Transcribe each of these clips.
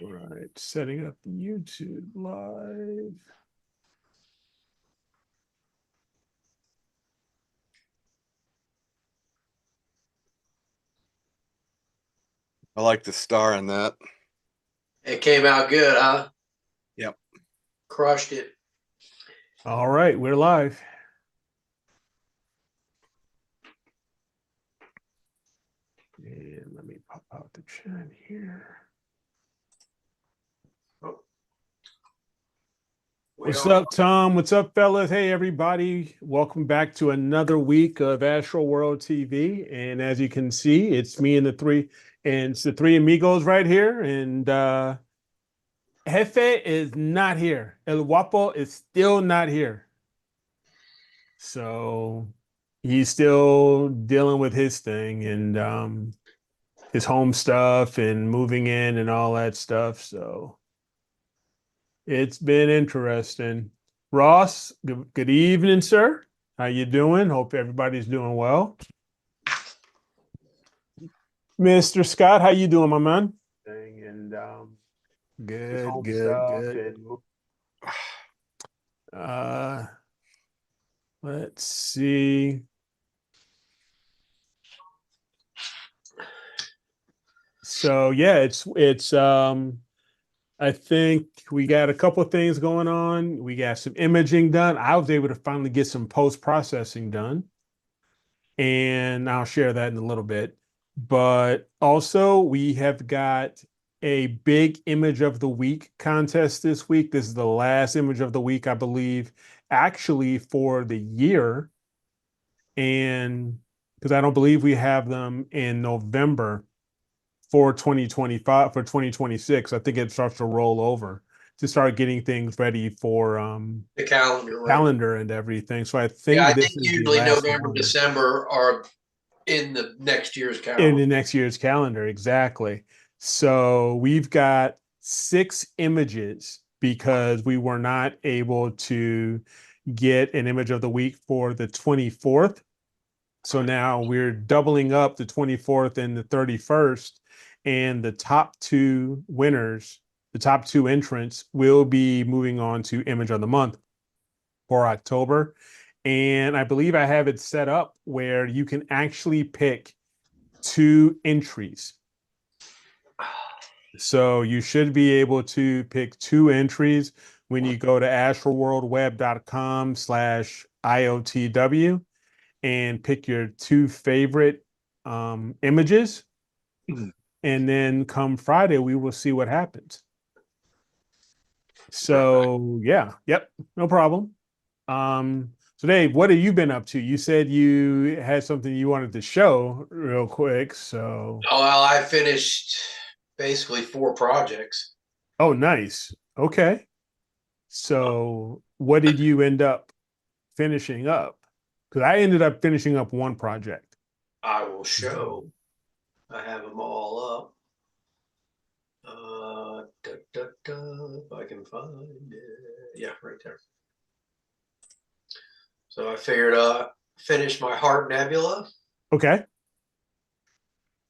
All right, setting up the YouTube live. I like the star in that. It came out good, huh? Yep. Crushed it. All right, we're live. And let me pop out the chat here. Oh. What's up, Tom? What's up, fellas? Hey, everybody. Welcome back to another week of Astroworld TV. And as you can see, it's me and it's the three amigos right here. And Jefe is not here. El Guapo is still not here. So he's still dealing with his thing and his home stuff and moving in and all that stuff. So it's been interesting. Ross, good evening, sir. How you doing? Hope everybody's doing well. Mr. Scott, how you doing, my man? And good. Let's see. So yeah, it's I think we got a couple of things going on. We got some imaging done. I was able to finally get some post-processing done, and I'll share that in a little bit. But also, we have got a big image of the week contest this week. This is the last image of the week, I believe, actually for the year. And because I don't believe we have them in November for 2025, for 2026. I think it starts to roll over to start getting things ready for the calendar and everything. So I I think think this is the usually last November, one December are in the next year's in calendar. the next year's calendar. Exactly. So we've got 6 images because we were not able to get an image of the week for the 24th. So now we're doubling up the 24th and the 31st, and the top 2 winners, the top 2 entrants, will be moving on to Image of the Month for October. And I believe I have it set up where you can actually pick 2 entries. So you should be able to pick 2 entries when you go to astroworldweb.com/IOTW and pick your 2 favorite images. And then come Friday, we will see what happens. So yeah, yep, no problem. So Dave, what have you been up to? You said you had something you wanted to show real quick. So Well, I finished basically 4 projects. oh, nice. Okay. So what did you end up finishing up? Because I ended up finishing up 1 project. I will show. I have them all up. If I can find it. Yeah, right there. So I figured finish my Heart Nebula Okay.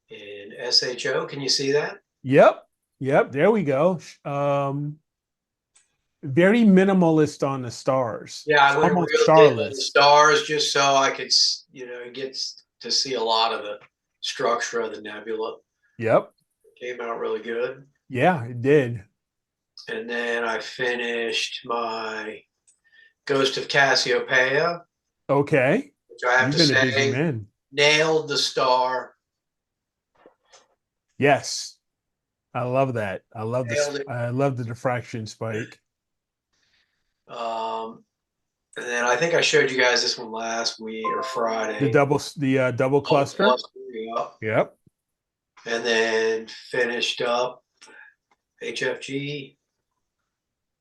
in SHO. Can you see that? Yep. There we go. Very minimalist on the stars. Yeah, I It's went almost real dim on the starless. stars just so I could, get to see a lot of the structure of the nebula. Yep. Came out really good. Yeah, it did. And then I finished my Ghost of Cassiopeia, Okay. which I have You've to been a busy say man. nailed the star. Yes. I love that. I love Nailed this. it. I love the diffraction spike. And then I think I showed you guys this one last week or Friday. The double cluster. Yeah. Yep. And then finished up HFG.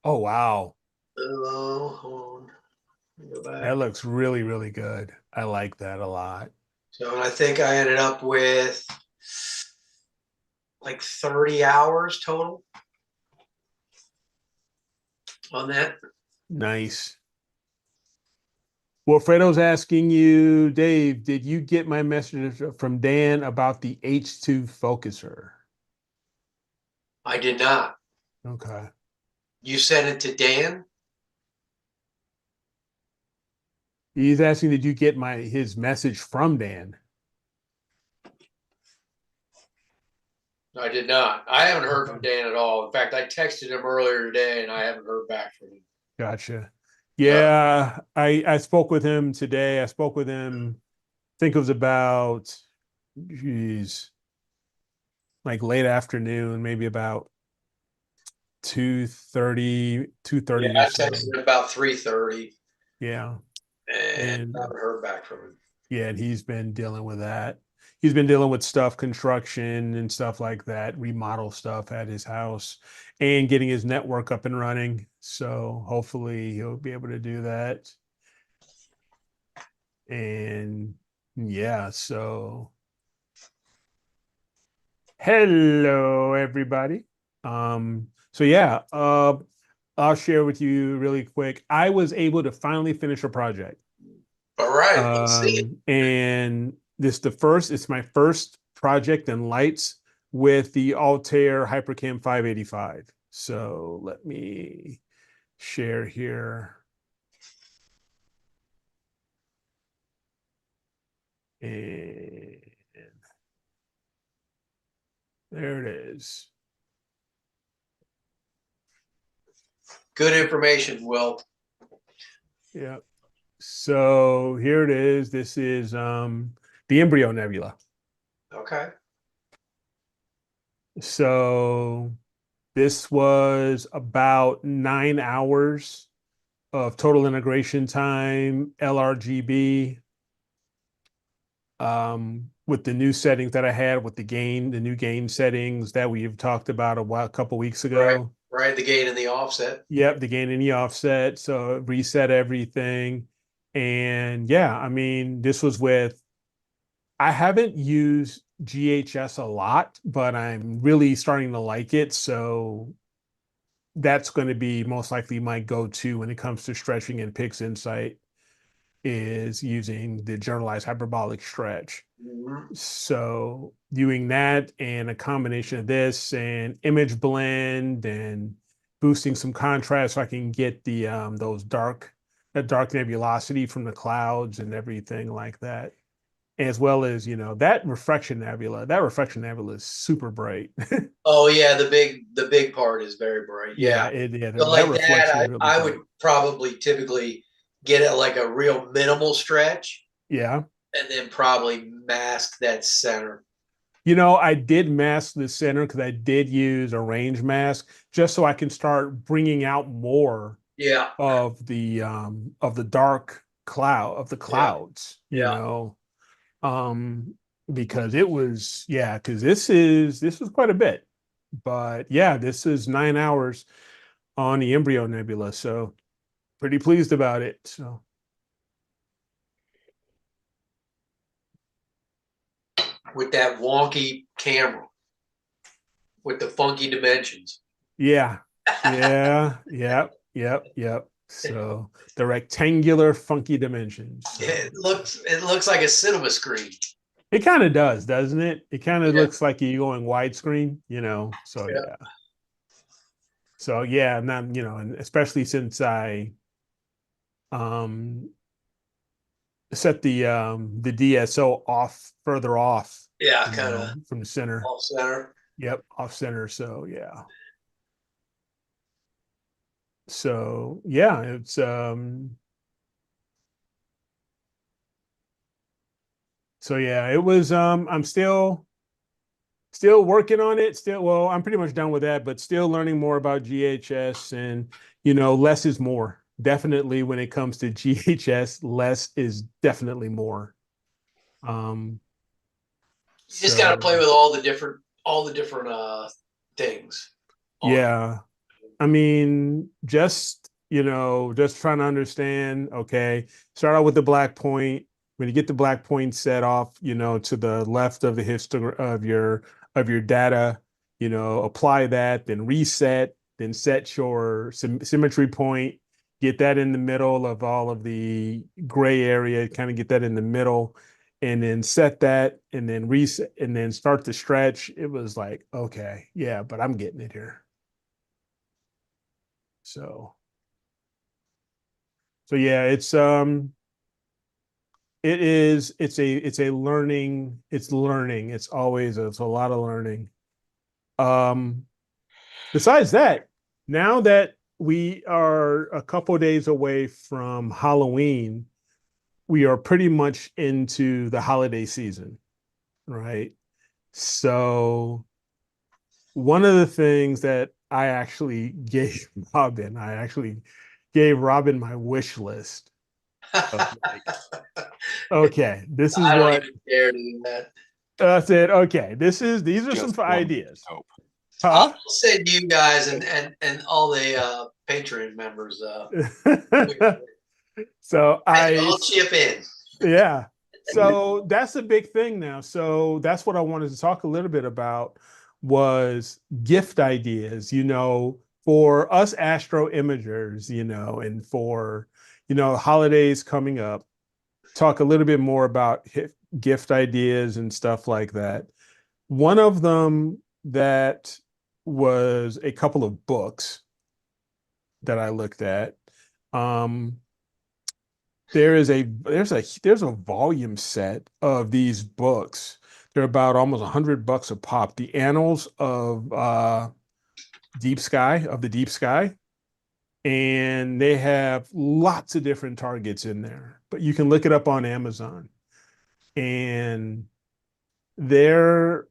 Oh wow. Hold on. Go back. That looks really, really good. I like that a lot. So I think I ended up with like 30 hours total on that. Nice. Well, Fredo's asking you, Dave, did you get my message from Dan about the H2 focuser? I did not. Okay. You sent it to Dan? He's asking, did you get his message from Dan? I did not. I haven't heard from Dan at all. In fact, I texted him earlier today and I haven't heard back from him. Gotcha. Uh, Yeah, I spoke with him today. I spoke with him, I think it was about, geez, like late afternoon, maybe about 2:30 yeah, or I so. texted him about 3:30 Yeah. and I And haven't heard back from him. yeah, and he's been dealing with that. He's been dealing with stuff, construction and stuff like that, remodel stuff at his house and getting his network up and running. So hopefully he'll be able to do that. And yeah, so hello everybody. So yeah, I'll share with you really quick. I was able to finally finish a project. All right, let's see it. And it's my first project in lights with the Altair Hypercam 585. So let me share here. And there it is. Good information, Will. Yeah. So here it is. This is the Embryo Nebula. Okay. So this was about 9 hours of total integration time, LRGB, with the new settings that I had with the new gain settings that we've talked about a couple weeks Right. ago. Right. The gain and the offset. Yep, the gain and the offset. So reset everything. And yeah, I mean, I haven't used GHS a lot, but I'm really starting to like it. So that's going to be most likely my go-to when it comes to stretching and Pix Insight is using the generalized hyperbolic stretch. Mhm. So doing that and a combination of this and image blend and boosting some contrast so I can get that dark nebulosity from the clouds and everything like that. As well as, that reflection nebula is super bright. Oh yeah, the big part is very bright. Yeah, Yeah. yeah, So that like that, reflection is really I would bright. probably typically get it like a real minimal stretch Yeah. and then probably mask that center. I did mask the center because I did use a range mask just so I can start bringing out more Yeah. of the dark cloud of the Yeah. clouds, Yeah. um, because because this was quite a bit, but yeah, this is 9 hours on the Embryo Nebula, so pretty pleased about it. So With that wonky camera with the funky dimensions. yeah, yep. So the rectangular funky dimensions. So It looks like a cinema screen. it kind of does, doesn't it? It kind of Yeah. looks like you're going widescreen, So Yeah. yeah. So yeah, not, and especially since I um set the DSO off further off, Yeah. Kind of from the center. off center. Yep, off center. So yeah. So yeah, it was I'm still working on it. I'm pretty much done with that, but still learning more about GHS and less is more. Definitely when it comes to GHS, less is definitely more. Um, You just got to play so with all the different things on it. yeah, I mean, just trying to understand, okay, start out with the black point. When you get the black point set off, to the left of the history of your data, apply that, then reset, then set your symmetry point, get that in the middle of all of the gray area, kind of get that in the middle, and then set that, and then reset, and then start to stretch. It was like, okay, yeah, but I'm getting it here. So yeah, it's learning, it's always, it's a lot of learning. Besides that, now that we are a couple of days away from Halloween, we are pretty much into the holiday season, right? So one of the things that I actually gave Robin my wish list of like, okay, this is I don't what even dare do that. I said. Okay, these are some Just one ideas, hope. huh? I'll send you guys and all the Patreon members. So I'll chip in. yeah. So that's a big thing now. So that's what I wanted to talk a little bit about was gift ideas, for us astro imagers, and for, holidays coming up, talk a little bit more about gift ideas and stuff like that. One of them that was a couple of books that I looked at. Um, there's a volume set of these books. They're about almost $100 a pop. The Annals of the Deep Sky, and they have lots of different targets in there. But you can look it up on Amazon. And there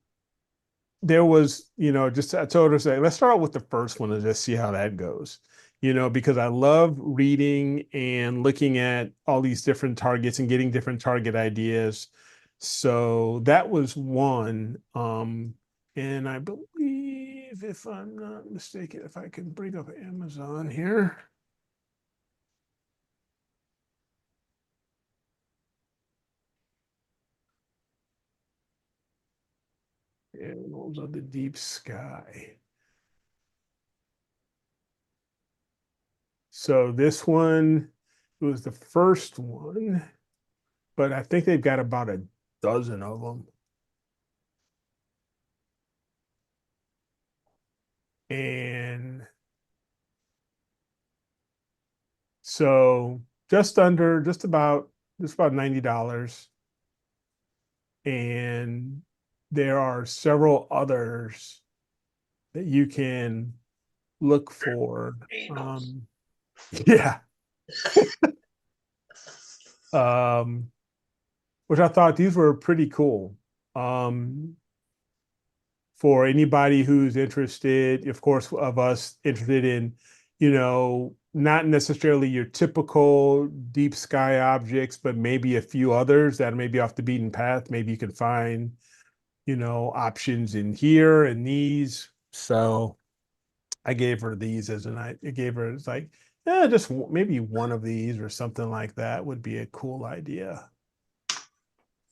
there was, just I told her, say, let's start out with the first one and just see how that goes. Because I love reading and looking at all these different targets and getting different target ideas. So that was one. And I believe, if I'm not mistaken, if I can bring up Amazon here. Animals of the Deep Sky. So this one was the first one, but I think they've got about a dozen of them. And so just about $90. And there are several others that you can look for. Yeah. Which I thought these were pretty cool. For anybody who's interested, of course, of us interested in, not necessarily your typical deep sky objects, but maybe a few others that may be off the beaten path. Maybe you can find, options in here and these. So I gave her these I gave her, it's like, yeah, just maybe one of these or something like that would be a cool idea.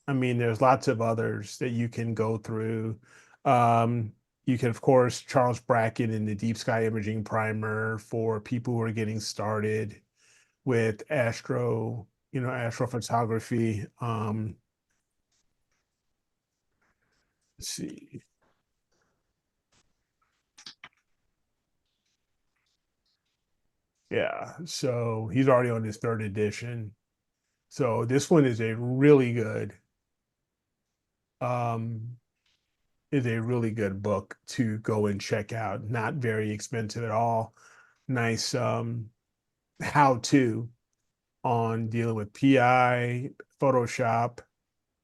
I mean, there's lots of others that you can go through. Um, you can, of course, Charles Bracken in the Deep Sky Imaging Primer for people who are getting started with astrophotography. Let's see. Yeah, so he's already on his third edition. So this one um, is a really good book to go and check out. Not very expensive at all. Nice how to on dealing with PI, Photoshop,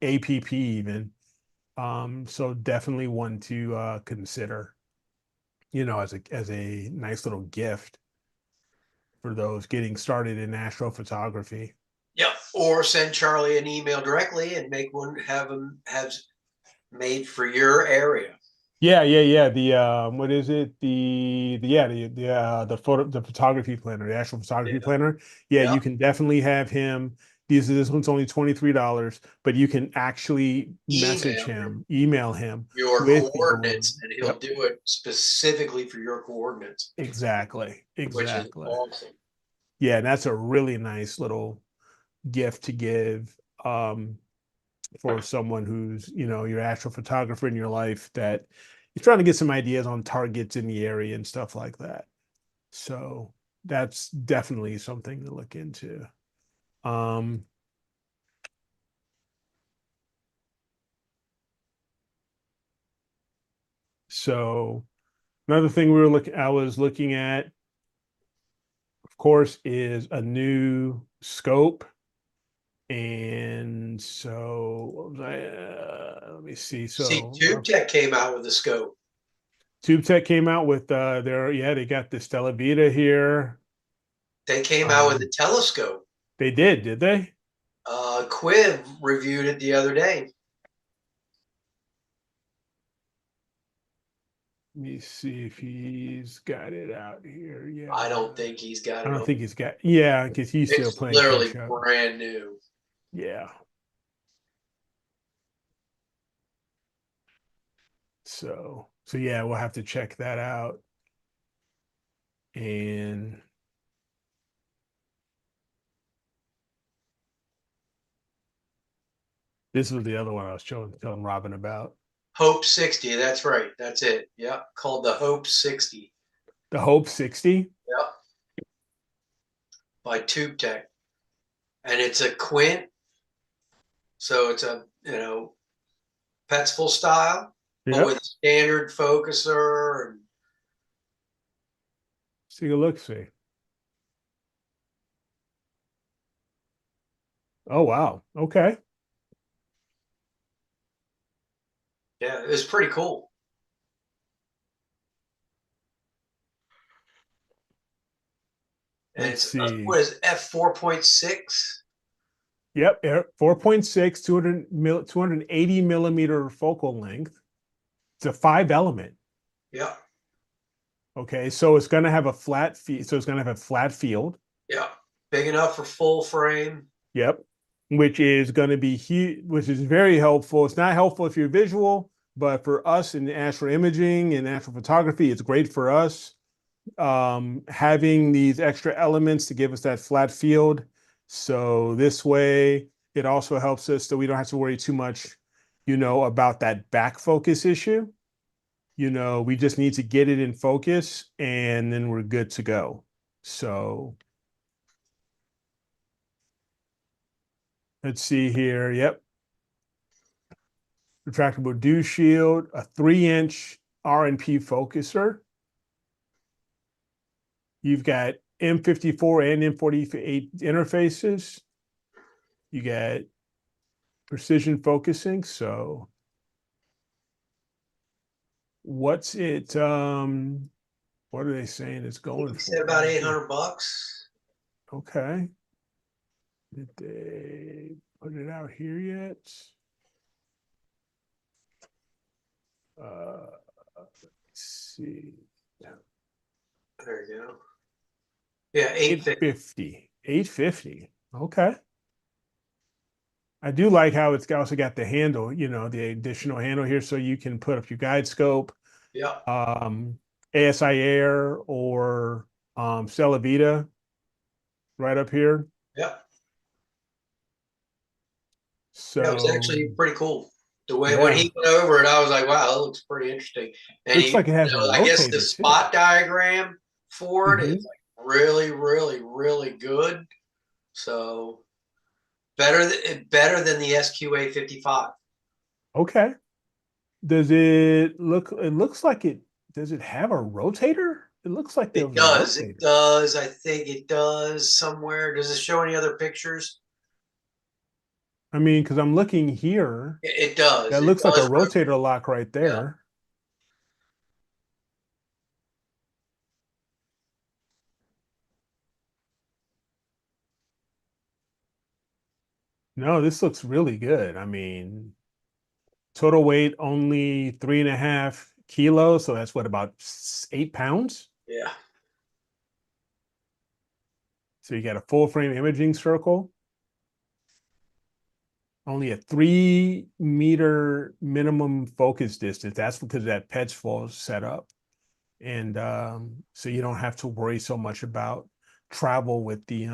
APP even. So definitely one to consider, as a nice little gift for those getting started in astrophotography. Yep. Or send Charlie an email directly and make one, have him have made for your area. Yeah. The what is it? The photography planner, the actual photography planner. Yeah, Yeah. you can definitely have him. This one's only $23, but you can actually email him Your with your. coordinates, and he'll Yep, do it specifically for your coordinates, exactly, which is exactly. awesome. Yeah, and that's a really nice little gift to give for someone who's, your astrophotographer in your life that is trying to get some ideas on targets in the area and stuff like that. So that's definitely something to look into. So another thing I was looking at, of course, is a new scope. And so what was let me see. See, So Tube Tech came out with a scope. Tube Tech came out with they got the Stella Vita here. They came out with a telescope. They did they? Quiv reviewed it the other day. Let me see if he's got it out here. Yeah. I don't think he's got I it don't on. think he's got, yeah, because he's still It's playing literally catch up. brand new. Yeah. So yeah, we'll have to check that out. And this was the other one I was telling Robin about. Hope 60. That's right. That's it. Yep. Called the Hope 60. The Hope 60. Yep. By Tube Tech. And it's a quint. So it's a, Petzl style, but Yep. with a standard focuser. And See a look, see. Oh wow. Okay. yeah, it was pretty cool. And Let's it's see. what is f4.6? Yep, 4.6, 280 millimeter focal length. It's a 5 element. Yeah, Okay, so it's going to have a flat field. So it's going to have a flat field. yeah, big enough for full frame. Yep, which is going to be huge, which is very helpful. It's not helpful if you're visual, but for us in astro imaging and astrophotography, it's great for us. Having these extra elements to give us that flat field. So this way, it also helps us so we don't have to worry too much, about that back focus issue. We just need to get it in focus and then we're good to go. So let's see here. Yep. Retractable dew shield, a 3-inch R&P focuser. You've got M54 and M48 interfaces. You got precision focusing. So what's it? What are they saying it's going He for? said about $800. Okay. Did they put it out here yet? Let's see. There you go. Yeah, 850. 850. Okay. I do like how it's also got the handle, the additional handle here, so you can put up your guide scope, Yeah, ASI Air or Stella Vita right up here. yeah. That was So actually pretty cool. The way when yeah, he went over it, I was like, wow, that looks pretty interesting. And looks like it has a I guess the rotator too. spot diagram for it Mhm. is like really, really, really good. So better than the SQA 55. Okay. Does it look? It looks like it. Does it have a rotator? It looks like there It was a does. It rotator. does. I think it does somewhere. Does it show any other pictures? I mean, because I'm looking here, It does. that It looks like a does. rotator lock right Yeah. there. No, this looks really good. I mean, total weight only 3.5 kilos, so that's what, about 8 pounds. Yeah. So you got a full frame imaging circle, only a 3 meter minimum focus distance. That's because of that Petzl setup. And so you don't have to worry so much about travel with the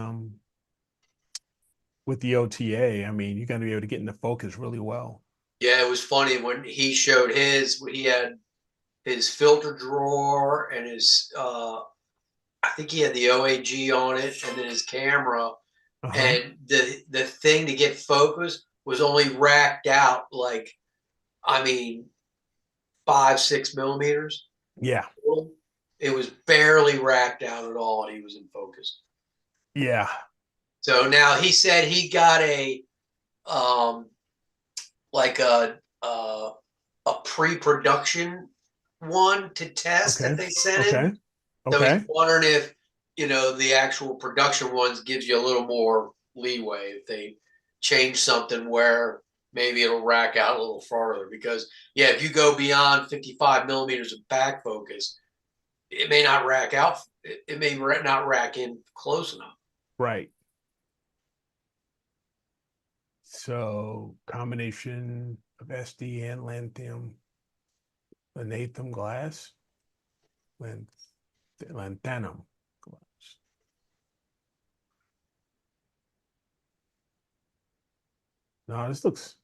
OTA. I mean, you're going to be able to get into focus really well. Yeah, it was funny when he showed his. He had his filter drawer and his I think he had the OAG on it, and then his camera, Uh-huh. and the thing to get focus was only racked out like, I mean, 5-6 millimeters. Yeah. It was barely racked out at all, and he was in focus. Yeah. So now he said he got a like a pre-production one to test that Okay. they sent Okay. him. So Okay. he's wondering if, you know, the actual production ones gives you a little more leeway if they change something where maybe it'll rack out a little farther. Because yeah, if you go beyond 55 millimeters of back focus, it may not rack out. It may not rack in close enough. Right. So combination of SD and lanthanum glass, lanthanum glass. No, this looks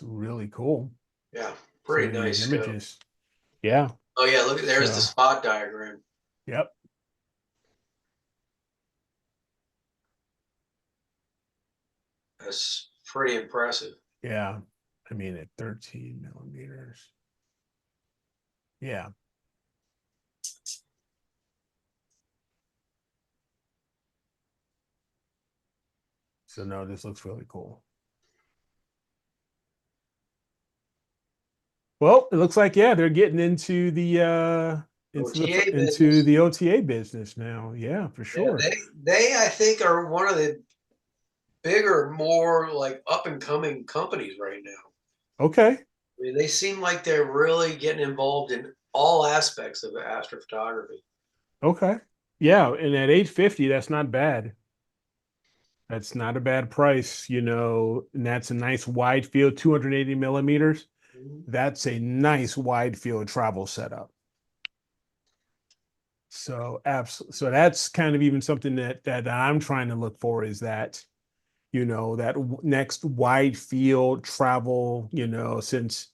really cool. Yeah, Some pretty of these nice scope. images. Yeah. Oh yeah, look, there's the So, spot diagram. yep. That's pretty impressive. Yeah. I mean, at 13 millimeters. Yeah. So no, this looks really cool. Well, it looks like, yeah, they're getting into the OTA OTA business now. Yeah, for Yeah, sure. they I think are one of the bigger, more like up and coming companies right now. Okay. I mean, they seem like they're really getting involved in all aspects of astrophotography. Okay. Yeah, and at 850, that's not bad. That's not a bad price, and that's a nice wide field, 280 millimeters. Mhm. That's a nice wide field travel setup. So absolutely. So that's kind of even something that I'm trying to look for is that, that next wide field travel, since,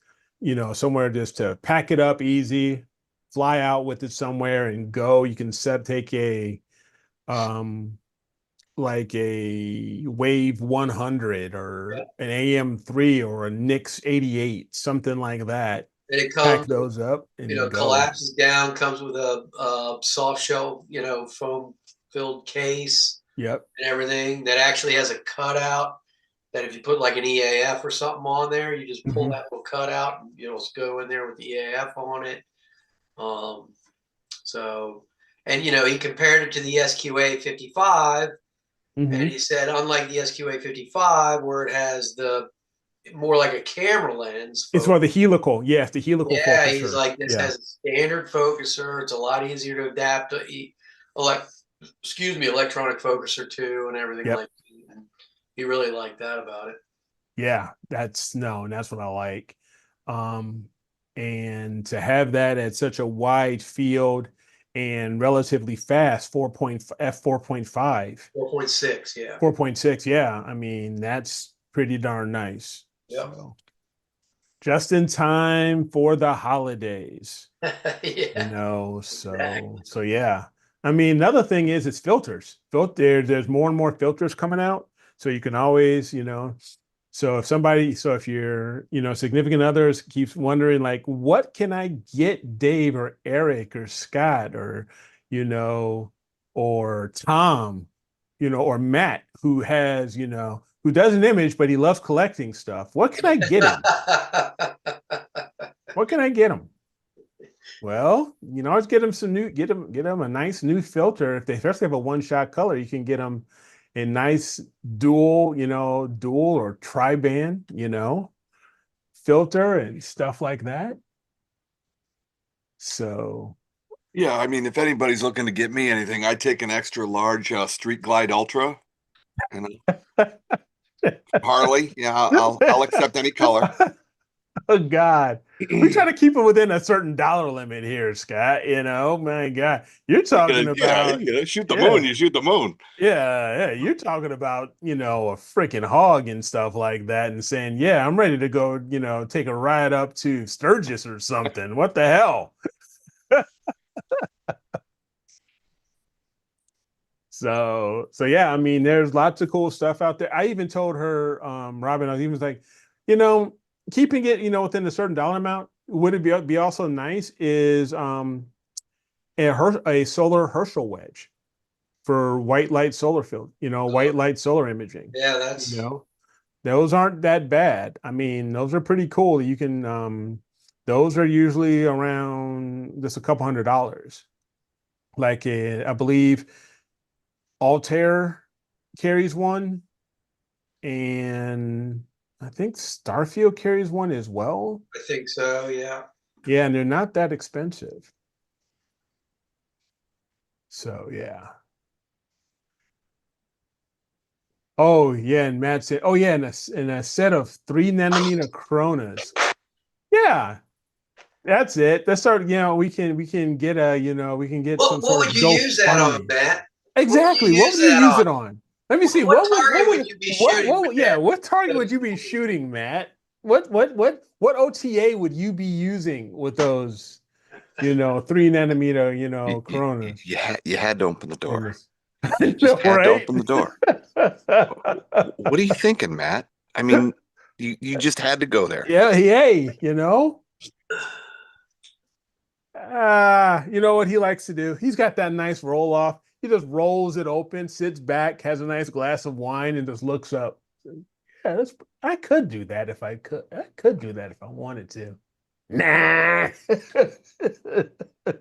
somewhere just to pack it up easy, fly out with it somewhere and go. You can take a um like a Wave 100 Yeah. or an AM3 or a Nix 88, something like that. And it Pack comes, those up and go. collapses down, comes with a soft shell, foam filled case Yep. and everything that actually has a cutout that if you put like an EAF or something on there, you just pull Hmm. that little cutout and it'll go in there with the EAF on it. Um, so, and he compared it to the SQA 55, and Hmm. he said, unlike the SQA 55, where it has the more like a camera lens It's focus. for the helical. Yes, the helical Yeah, he's focuser. like, this Yeah. has a standard focuser. It's a lot easier to adapt to electronic focuser too, and everything Yep. like that. And he really liked that about it. Yeah. And that's what I like. Um, and to have that at such a wide field and relatively fast, f 4.5. 4.6, yeah. 4.6, yeah. I mean, that's pretty darn nice. Yep. So just in time for the holidays, Yeah, so exactly. yeah. I mean, another thing is it's filters. There's more and more filters coming out. So you can always, so if your, significant others keeps wondering like, what can I get Dave or Eric or Scott or, or Tom, or Matt who has, who does an image, but he loves collecting stuff. What can I get him? What can I get him? Well, always get them a nice new filter. If they especially have a one-shot color, you can get them a nice dual or tri-band, filter and stuff like that. So, Yeah, I mean, if anybody's looking to get me anything, I take an extra large Street Glide Ultra and Harley. Yeah, I'll accept any color. Oh God. We try to keep it within a certain dollar limit here, Scott. You know, my God, you're talking Yeah, about, shoot the moon, yeah, you shoot the moon. yeah. You're talking about, a freaking hog and stuff like that, and saying, yeah, I'm ready to go, take a ride up to Sturgis or something. What the hell? So yeah, I mean, there's lots of cool stuff out there. I even told her, Robin, I was even like, you know, keeping it, within a certain dollar amount, would it be also nice is a solar Herschel wedge for white light solar field, white light solar imaging. Yeah, You that's know, those aren't that bad. I mean, those are pretty cool. You can those are usually around just a couple $100. Like I believe Altair carries one, and I think Starfield carries one as well. I think so. Yeah. Yeah, and they're not that expensive. So yeah. Oh yeah, and Matt said, oh yeah, and a set of 3 nanometer Coronas. Yeah, that's it. That's start. We can get we can get some What sort would of you use that on, GoFundMe. Matt? What would Exactly. you What use would you that use on? it on? Let me see. What target would you be shooting with yeah, that? what target would Because you be shooting, Matt? What OTA would you be using with those, 3 nanometer, Coronas? You had to open the door. Goodness. I Just know, had to right? open the door. What are you thinking, Matt? I mean, you just had to go there. Yeah, hey, you know what he likes to do? He's got that nice roll off. He just rolls it open, sits back, has a nice glass of wine, and just looks up. Yeah, I could do that if I could. I could do that if I wanted to. Nah.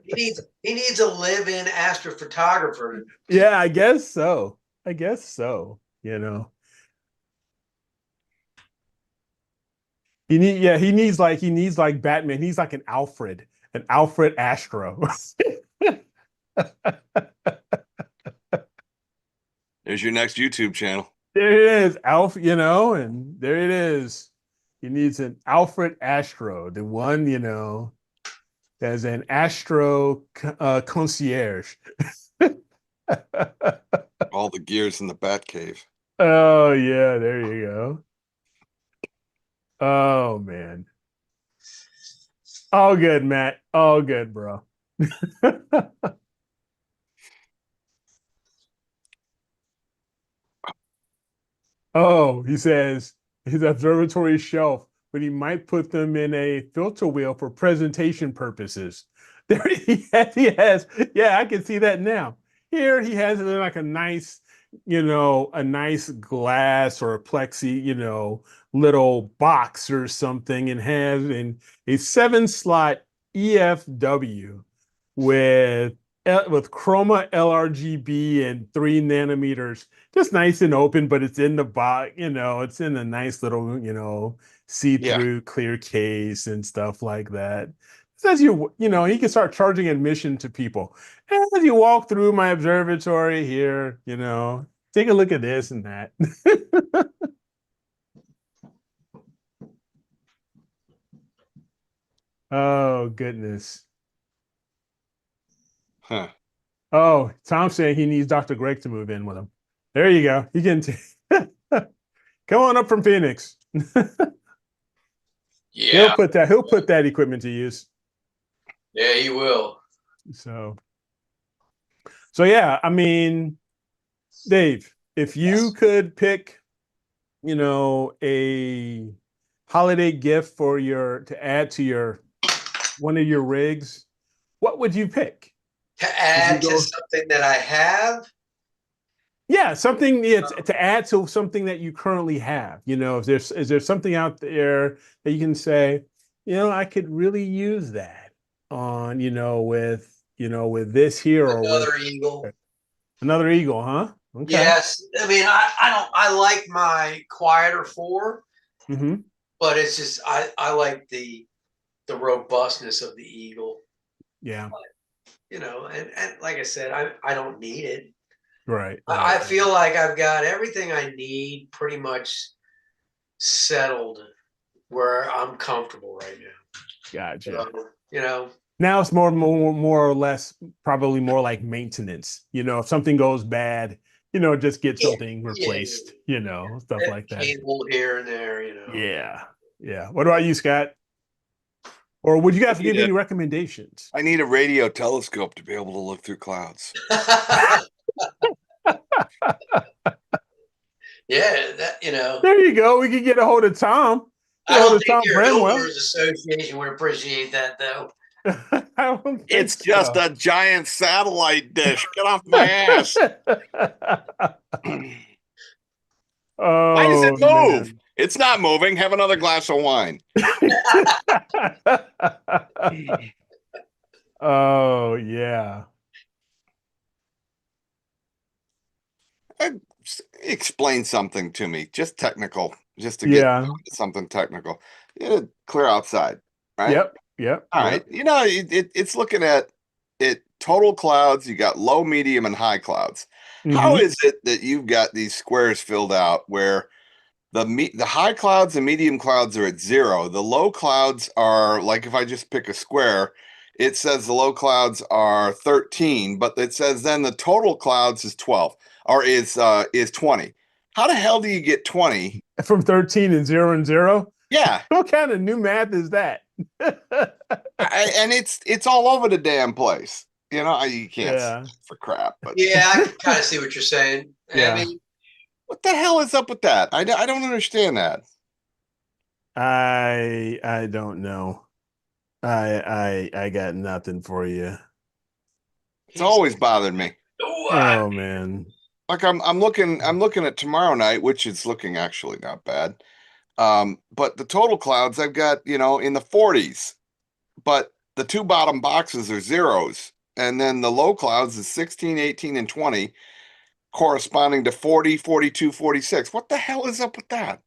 he needs a live-in astrophotographer. Yeah, I guess so. I guess so. He needs like Batman. He's like an Alfred Astro. There's your next YouTube channel. There it is, Alf, and there it is. He needs an Alfred Astro, the one, as an Astro concierge. All the gears in the Bat Cave. Oh, yeah, there you go. Oh, man. All good, Matt. All good, bro. Oh, he says his observatory shelf, but he might put them in a filter wheel for presentation purposes. There he has. Yeah, I can see that now. Here he has it in like a nice glass or a plexi, little box or something, and has a 7-slot EFW with with chroma LRGB and 3 nanometers, just nice and open, but it's in the box, it's in a nice little, Yeah. see-through clear case and stuff like that. Says he can start charging admission to people. As you walk through my observatory here, take a look at this and that. Oh, goodness. Huh. Oh, Tom's saying he needs Dr. Greg to move in with him. There you go. You can come on up from Phoenix. Yeah, He'll put that equipment to use. yeah, he will. So yeah, I mean, Dave, if you could pick, a holiday gift to add to one of your rigs, what would you pick? To Would you add to go? something that I have, Yeah, something to add to something that you currently have. Is there something out there that you can say, I could really use that on, with this here or with another Eagle. another Eagle, huh? Okay. Yes, I mean I like my quieter 4, Mm-hmm. but it's just I like the robustness of the Eagle. Yeah. And like I said, I don't need it. Right. I feel like I've got everything I need pretty much settled where I'm comfortable right now. Gotcha. So, Now it's more or less probably more like maintenance. If something goes bad, just get yeah, something yeah, replaced, stuff like that. cable here and there, Yeah. Yeah. What about you, Scott? Or would you guys give any recommendations? I need a radio telescope to be able to look through clouds. Yeah, There you go. We could get a hold of Tom. I don't think Tom your Bramwell. Homeowners Association would appreciate that, though. I don't think It's just so. a giant satellite dish. Get off my ass. Why does it Oh, move? man. It's not moving. Have another glass of wine. Oh, yeah. Explain something to me, just technical, just to get Yeah. something technical. Clear outside, right? Yep. Yep. All Yep. right. It's looking at it total clouds. You got low, medium, and high clouds. How Mhm. is it that you've got these squares filled out where the high clouds and medium clouds are at 0? The low clouds are, like, if I just pick a square, it says the low clouds are 13, but it says then the total clouds is 12 or is 20. How the hell do you get 20? From 13 and 0 and 0? Yeah. What kind of new math is that? And it's all over the damn place. You can't Yeah. for crap, but Yeah, I can kind of see what you're saying. Yeah. I mean, what the hell is up with that? I don't understand that. I don't know. I got nothing for you. It's always bothered me. Oh, man. Like I'm looking at tomorrow night, which is looking actually not bad. But the total clouds I've got, in the 40s, but the two bottom boxes are zeros. And then the low clouds is 16, 18, and 20, corresponding to 40, 42, 46. What the hell is up with that?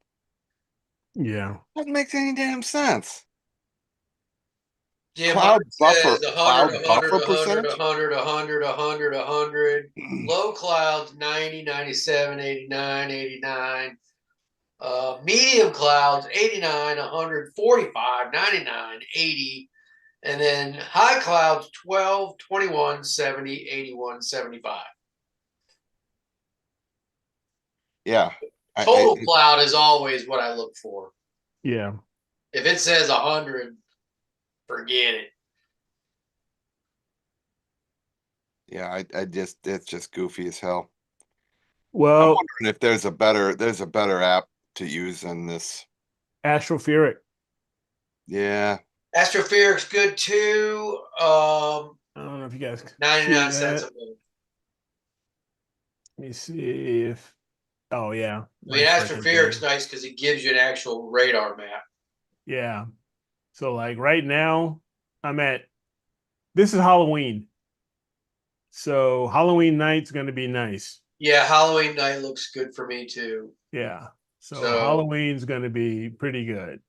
Yeah. Doesn't make any damn sense. Jim Cloud buffer, says 100, cloud 100, buffer 100, percentage? 100, 100, 100, 100. Low clouds 90, 97, 89, 89. Medium clouds 89, 145, 99, 80. And then high clouds 12, 21, 70, 81, 75. Yeah. Total cloud is always what I look for. Yeah. If it says 100, forget it. Yeah, it's just goofy as hell. I'm Well, wondering if there's a better app to use than this. Astropheric. Yeah. Astrospheric's good too. I don't know if you guys can 99 see cents that. a month. Let me see if. Oh, yeah. I mean, Nice right Astrospheric's there. nice because it gives you an actual radar map. Yeah. So, like, right now, this is Halloween. So, Halloween night's going to be nice. Yeah, Halloween night looks good for me too. Yeah. So, So- Halloween's going to be pretty good.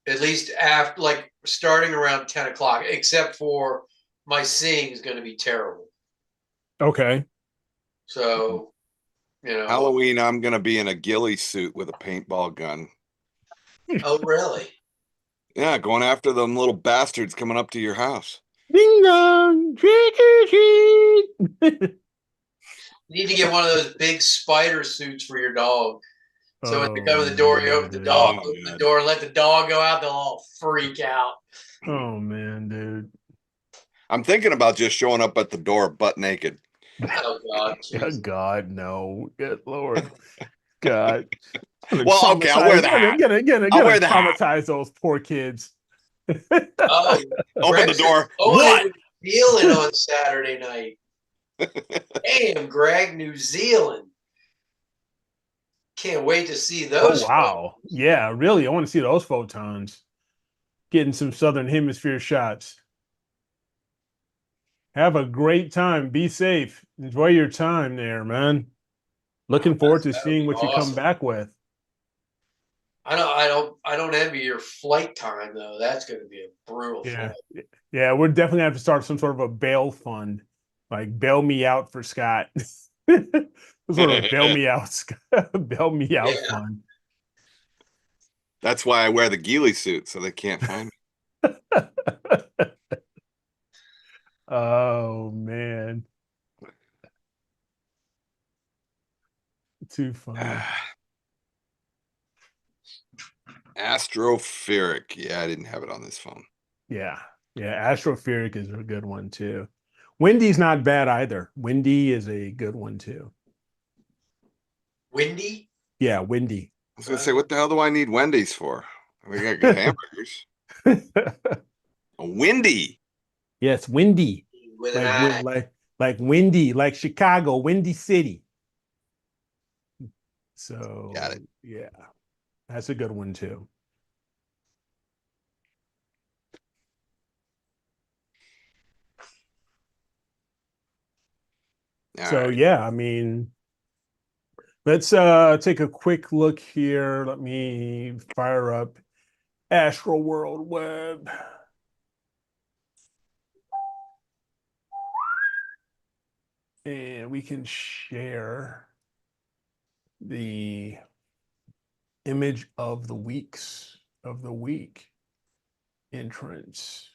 At least after, like, starting around 10 o'clock, except for my seeing is going to be terrible. Okay. So, Halloween, I'm gonna be in a ghillie suit with a paintball gun. Oh, really? Yeah, going after them little bastards coming up to your house. Ding dong, trick or treat. You need to get one of those big spider suits for your dog. So when they come to the Oh, door, you man, open the dude. dog, Oh, open the God. door, and let the dog go out. They'll all freak out. Oh, man, dude. I'm thinking about just showing up at the door butt naked. Oh God! Yeah, Jeez. God, no. Good Lord. God. Well, okay, I'll wear the hat. Gonna I'll wear the hat. traumatize those poor kids. Oh, Open the door. What? What? New Zealand on Saturday night. Damn, Greg, New Zealand. Can't wait to see Oh, those. wow. Yeah, really. I want to see those photons. Getting some Southern Hemisphere shots. Have a great time. Be safe. Enjoy your time there, man. Looking forward to That'd seeing be what you come awesome. back with. I don't envy your flight time though. That's going to be a brutal Yeah. flight. Yeah, we're definitely gonna have to start some sort of a bail fund. Like bail me out for Scott. Some sort of bail me out, bail me out Yeah. fund. That's why I wear the ghillie suit so they can't find me. Oh man, too funny. Astropheric. Yeah, I didn't have it on this phone. Yeah, yeah. Astropheric is a good one too. Windy's not bad either. Windy is a good one too. Windy? Yeah, Windy. I was gonna say, what the hell do I need Wendy's for? We got good hamburgers. A Windy. Yes, Windy. With an Like eye. like Windy, like Chicago, Windy City. So Got it. yeah, that's a good one too. All So right. yeah, I mean, let's take a quick look here. Let me fire up Astroworld Web. And we can share the image of the week entrance.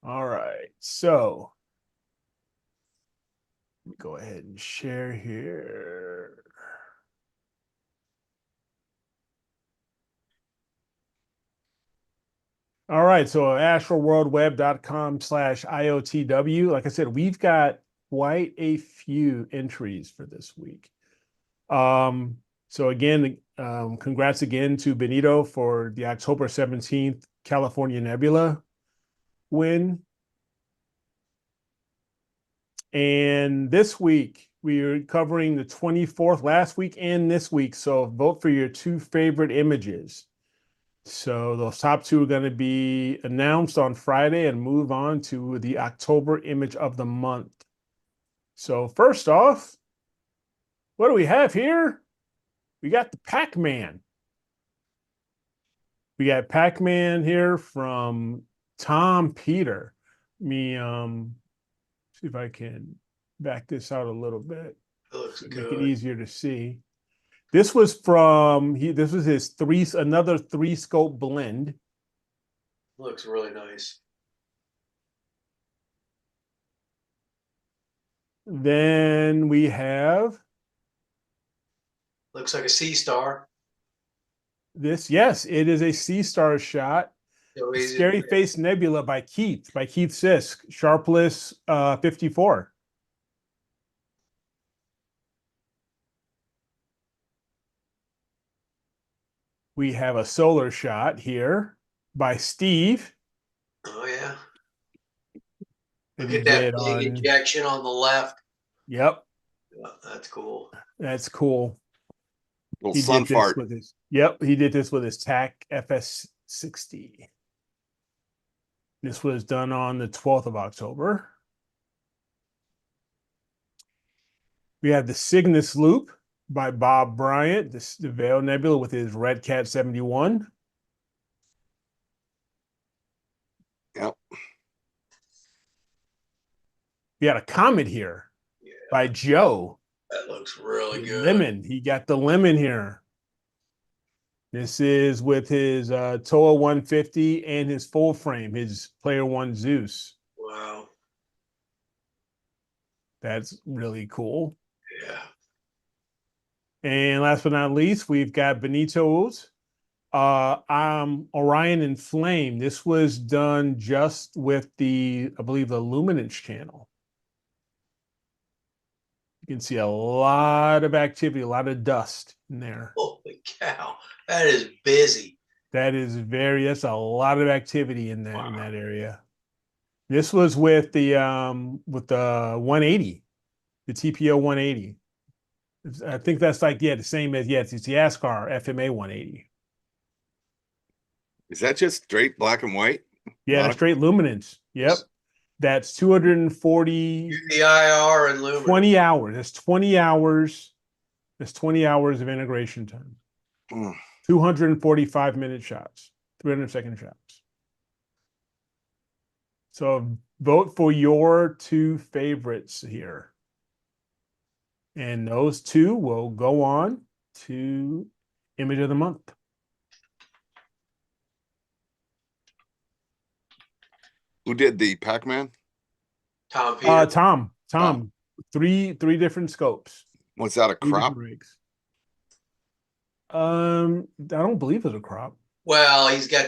All right, so let me go ahead and share here. All right, so astroworldweb.com/IOTW. Like I said, we've got quite a few entries for this week. So again, congrats again to Benito for the October 17th California Nebula win. And this week, we are covering the 24th last week and this week. So vote for your two favorite images. So those top two are going to be announced on Friday and move on to the October image of the month. So first off, what do we have here? We got the Pac-Man. We got Pac-Man here from Tom Peter. Let me see if I can back this out a little bit. It looks Make it good. easier to see. This was from this was his another 3-scope blend. Looks really nice. Then we have Looks like a sea star. this. Yes, it is a sea star shot. So Scary Face Nebula by Keith Sisk, Sharpless 54. We have a solar shot here by Steve. Oh yeah. That Look he at that did big on. injection on the left. Yep, Yeah, that's cool. that's cool. Little He sun did this fart. with his. Yep, he did this with his TAC FS60. This was done on the 12th of October. We have the Cygnus Loop by Bob Bryant, the Veil Nebula with his Red Cat 71. Yep. We got a comet here Yeah, by Joe. that looks really The good. lemon. He got the lemon here. This is with his TOA 150 and his full frame, his Player One Zeus. Wow. That's really cool. Yeah. And last but not least, we've got Benito's Orion and Flame. This was done just with I believe, the luminance channel. You can see a lot of activity, a lot of dust in there. Holy cow. That is busy. That's a lot of activity in Wow. that area. This was with the 180, the TPO 180. I think that's like, the same as, it's the ASCAR FMA 180. Is that just straight black and white? Yeah, that's straight luminance. Yep. That's 240, UVIR and luminance. 20 hours. That's 20 hours. That's 20 hours of integration time. 245-minute shots, 300-second shots. So vote for your two favorites here. And those two will go on to image of the month. Who did the Pac-Man? Tom Peter. Tom, three different scopes, Was that a three crop? different rigs. I don't believe it's a crop, Well, he's got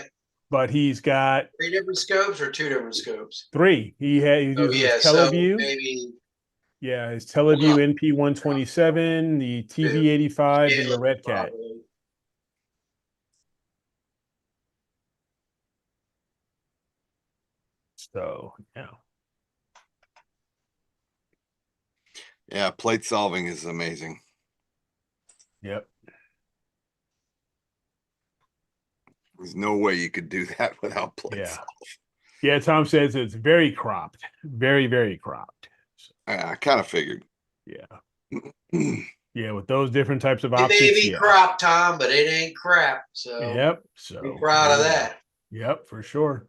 but he's got 3 different scopes or 2 different scopes. three. He's Oh using yeah, his so Teleview. maybe Yeah, his Teleview NP127, the TV85, and the Red Cat. probably. So yeah. Yeah, plate solving is amazing. Yep. There's no way you could do that without plate Yeah. solve. Yeah, Tom says it's very cropped. Very, very cropped. So, I kind of figured. yeah. Yeah, with those different types of It optics. may be Yeah. crop, Tom, but it ain't crap. So Yep. So be proud of there you go. that. Yep, for sure.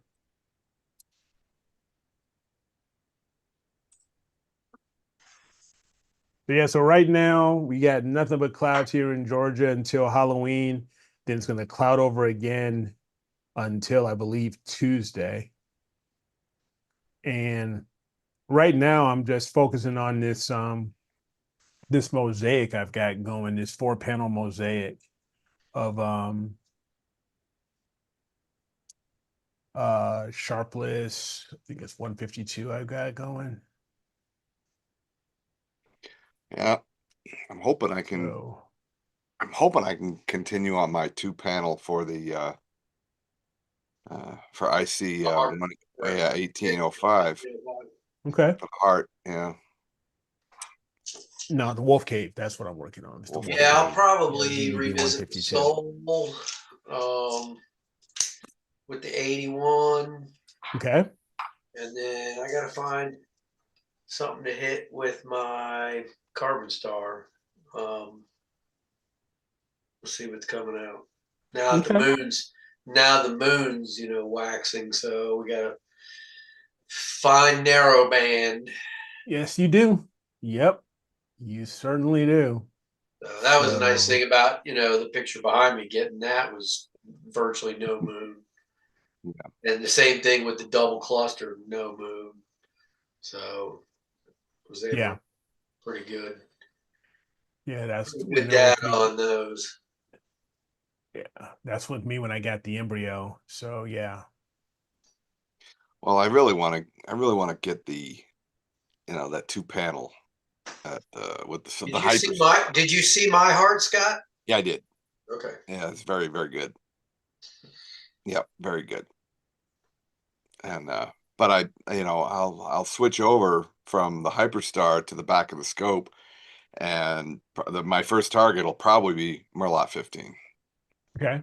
So yeah, so right now we got nothing but clouds here in Georgia until Halloween. Then it's going to cloud over again until I believe Tuesday. And right now I'm just focusing on this this mosaic I've got going, this 4-panel mosaic of sharpless. I think it's 152 I've got going. Yeah, I'm hoping I can. So I'm hoping I can continue on my 2-panel for the for IC Heart, money. right. Yeah, 1805 okay. for the heart. Yeah, No, the Wolf Cave. That's what I'm working on. It's the Wolf Wolf Yeah, I'll Cave. probably Yeah, revisit the 152. Soul with the 81. Okay. And then I gotta find something to hit with my Carbon Star. We'll see what's coming out. Now Okay. the moon's, waxing, so we gotta find narrow band. Yes, you do. Yep. You certainly do. That was a nice So, thing about, the picture behind me. Getting that was virtually no moon. Yeah. And the same thing with the double cluster, no moon. So it was able yeah. pretty good. Yeah, that's Pretty when good they're with data me. on those. Yeah, that's with me when I got the embryo. So yeah. well, I really want to get the, that 2-panel at with the Did you hyper. see my heart, Scott? Yeah, I did. Okay. Yeah, it's very, very good. Yep, very good. And but I'll switch over from the Hyperstar to the back of the scope, and my first target will probably be Merlot 15. Okay.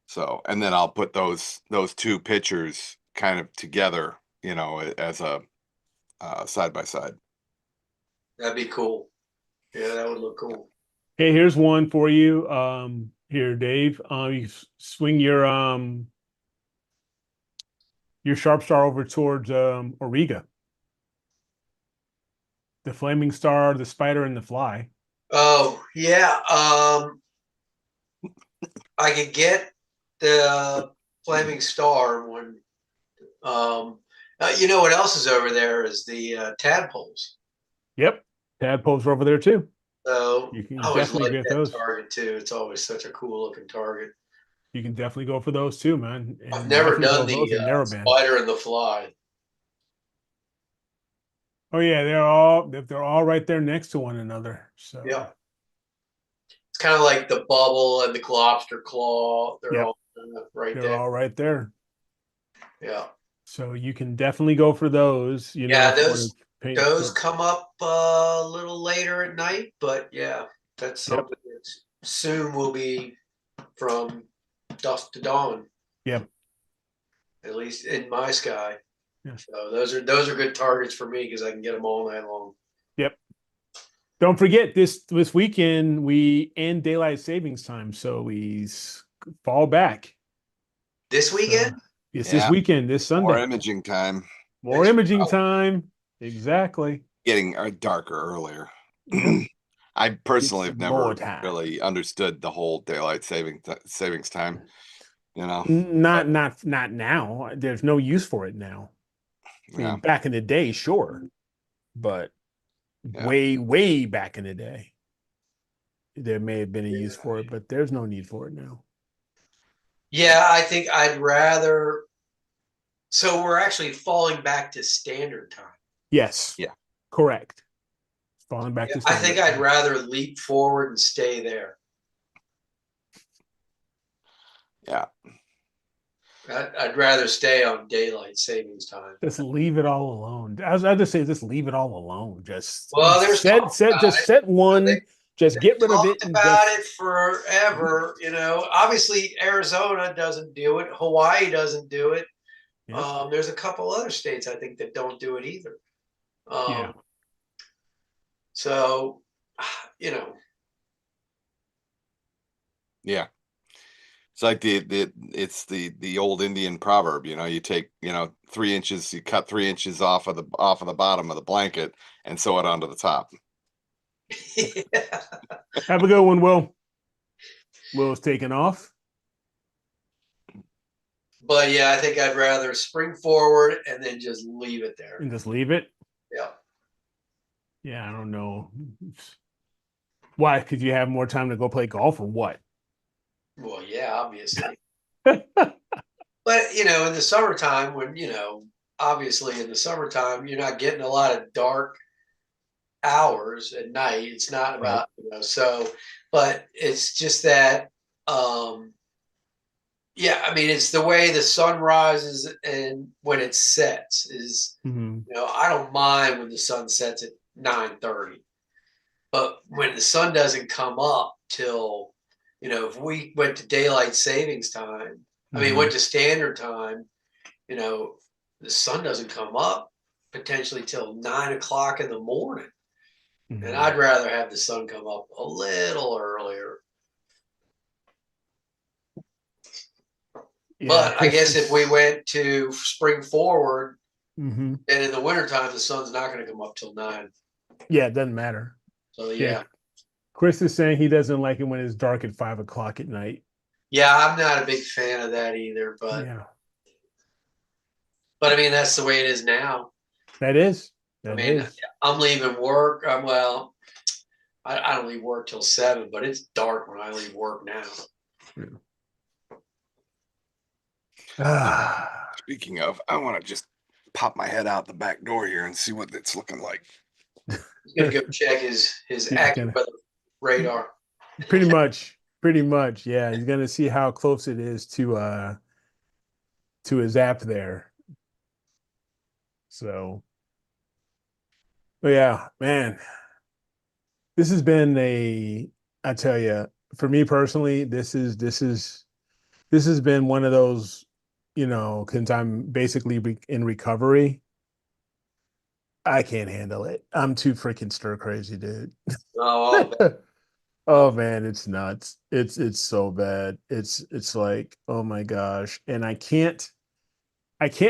So, and then I'll put those two pictures kind of together, as a side by side. That'd be cool. Yeah, that would look cool. Hey, here's one for you. Here, Dave. You swing your Sharp Star over towards Auriga. The Flaming Star, the Spider, and the Fly. Oh yeah. I could get the Flaming Star one. You know what else is over there is the tadpoles. Yep. Tadpoles are over there too. So You can I always definitely like get that those. target too. It's always such a cool looking target. You can definitely go for those too, man. And I've never definitely go done for those the in narrowband. Spider and the Fly. Oh yeah, they're all right there next to one another. So Yeah. It's kind of like the Bubble and the Lobster Claw. They're Yep. all right they're there. all right there. Yeah. So you can definitely go for those. Yeah, if you wanna those come up a little later at night, but yeah, that's something that soon will be from dusk to dawn. Yep. At least in my sky. Yeah. So those are good targets for me because I can get them all night long. Yep. Don't forget this weekend we end daylight savings time, so we fall back. This weekend? It's Yeah. this weekend, this Sunday. More imaging time. More imaging time. Exactly. Getting darker earlier. Yep. I personally have some more never time. really understood the whole daylight savings time. You know, Not now. There's no use for it now. I yeah, mean, back in the day, sure, but yeah, way back in the day, there may have been a use for it, but there's no need for it now. Yeah, I think I'd rather. So we're actually falling back to standard time. Yes. Yeah. Correct. Falling back to I standard think I'd time. rather leap forward and stay there. yeah. I'd rather stay on daylight savings time. Just leave it all alone. I just say, just leave it all alone. Just Well, there's talk about it. set one. Just get rid of it Talked and about just it forever. You know, obviously Arizona doesn't do it. Hawaii doesn't do it. yeah. There's a couple other states I think that don't do it either. Yeah. So, you know, Yeah. It's like the old Indian proverb, you know, you take, 3 inches, you cut 3 inches off of the bottom of the blanket and sew it onto the top. Have a good one, Will. Will's taking off. But yeah, I think I'd rather spring forward and then just leave it there. And just leave it. Yeah. Yeah, I don't know. Why? Could you have more time to go play golf or what? Well, yeah, obviously. But you know, in the summertime, when obviously in the summertime, you're not getting a lot of dark hours at night. It's not about so, but it's just that. Yeah, I mean, it's the way the sun rises and when it sets is. I don't mind when the sun sets at 9:30, but when the sun doesn't come up till, if we went to daylight savings time, I mean, went to standard time, the sun doesn't come up potentially till 9 o'clock in the morning. And I'd rather have the sun come up a little earlier. Yeah, But I guess if we went to spring forward, and in the wintertime, the sun's not going to come up till 9. Yeah, it doesn't matter. So, yeah. Chris is saying he doesn't like it when it's dark at 5 o'clock at night. Yeah, I'm not a big fan of that either. But I mean, that's the way it is now. That is. I mean, I'm leaving work. I don't leave work till 7, but it's dark when I leave work now. Speaking of, I want to just pop my head out the back door here and see what it's looking like. He's gonna go check his active weather radar. Pretty much. Yeah, he's gonna see how close it is to his app there. So, but yeah, man, this has been I tell you, for me personally, this has been one of those, since I'm basically in recovery, I can't handle it. I'm too freaking stir crazy, dude. Oh, Oh man, it's nuts. It's so bad. It's like, oh my gosh. And I can't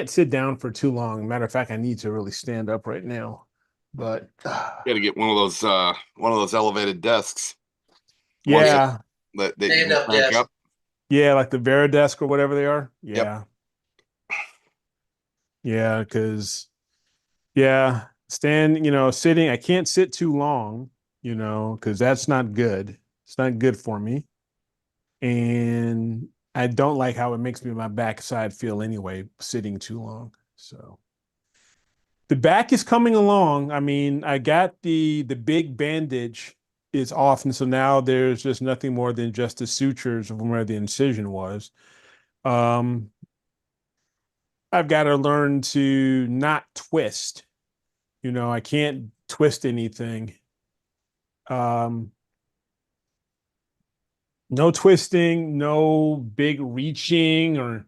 sit down for too long. Matter of fact, I need to really stand up right now. But You got to get one of those elevated desks. yeah. That you stand can up crank desk. up. Yeah, like the Veridesk or whatever they are. Yeah. Yep. Yeah, because sitting, I can't sit too long, because that's not good. It's not good for me. And I don't like how it makes my backside feel anyway, sitting too long. So the back is coming along. I mean, I got the big bandage is off, and so now there's just nothing more than just the sutures from where the incision was. I've got to learn to not twist. I can't twist anything. No twisting, no big reaching or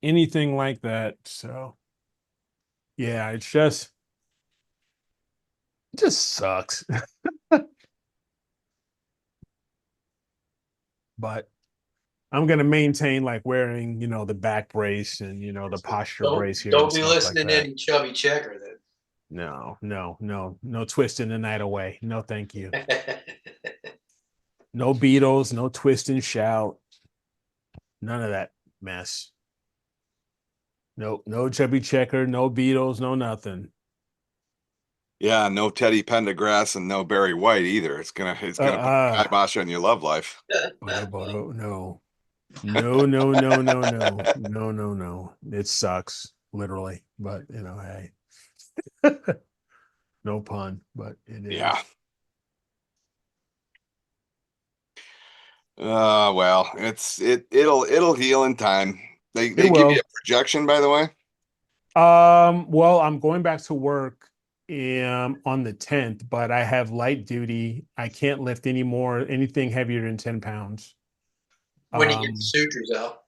anything like that. So yeah, it just sucks. But I'm gonna maintain like wearing, the back brace and the posture brace here and Don't be stuff like listening to that. any chubby checker then. No, no, no, no twisting the night away. No, thank you. No Beatles, no twist and shout. None of that mess. No, no Chubby Checker, no Beatles, no nothing. Yeah, no Teddy Pendergrass and no Barry White either. It's gonna put the kibosh on your love life. No. No, no, no, no, no. No, no, no. It sucks, literally. But hey. No pun, but it is. Yeah. Well, it'll heal in time. They give you will. a projection, by the way. Well, I'm going back to work on the 10th, but I have light duty. I can't lift anything heavier than 10 pounds. When you get the sutures out.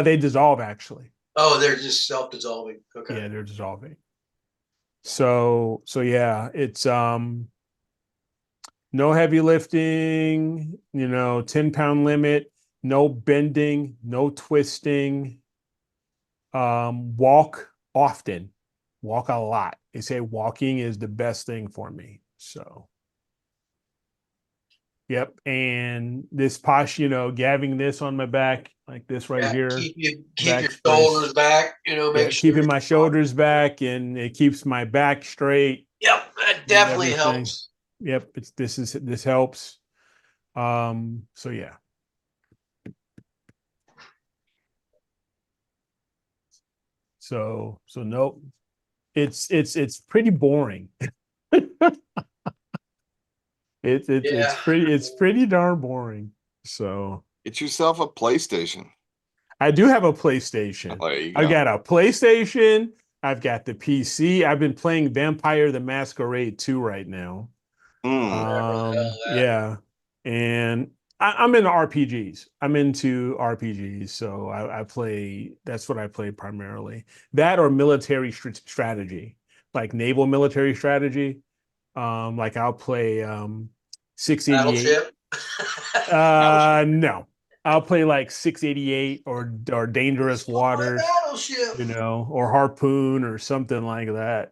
They dissolve actually. Oh, they're just self-dissolving. Okay. Yeah, they're dissolving. So yeah, it's no heavy lifting, 10-pound limit, no bending, no twisting. Walk often, walk a lot. They say walking is the best thing for me. So, yep. And this posh, having this on my back, like this right here, Keep your brace. shoulders back, make sure keeping my shoulders back, and it keeps my back straight. Yep, that definitely helps. Yep, this helps. So yeah. So nope. It's pretty boring. It's pretty darn boring. So Get yourself a PlayStation. I do have a PlayStation. There you go. I've got a PlayStation. I've got the PC. I've been playing Vampire the Masquerade 2 right now. Yeah. And I'm into RPGs. I'm into RPGs. So I play, that's what I play primarily. That or military strategy, like naval military strategy. Like I'll play 688. Battleship. No. I'll play like 688 or Dangerous Waters, Battleship. or Harpoon or something like that.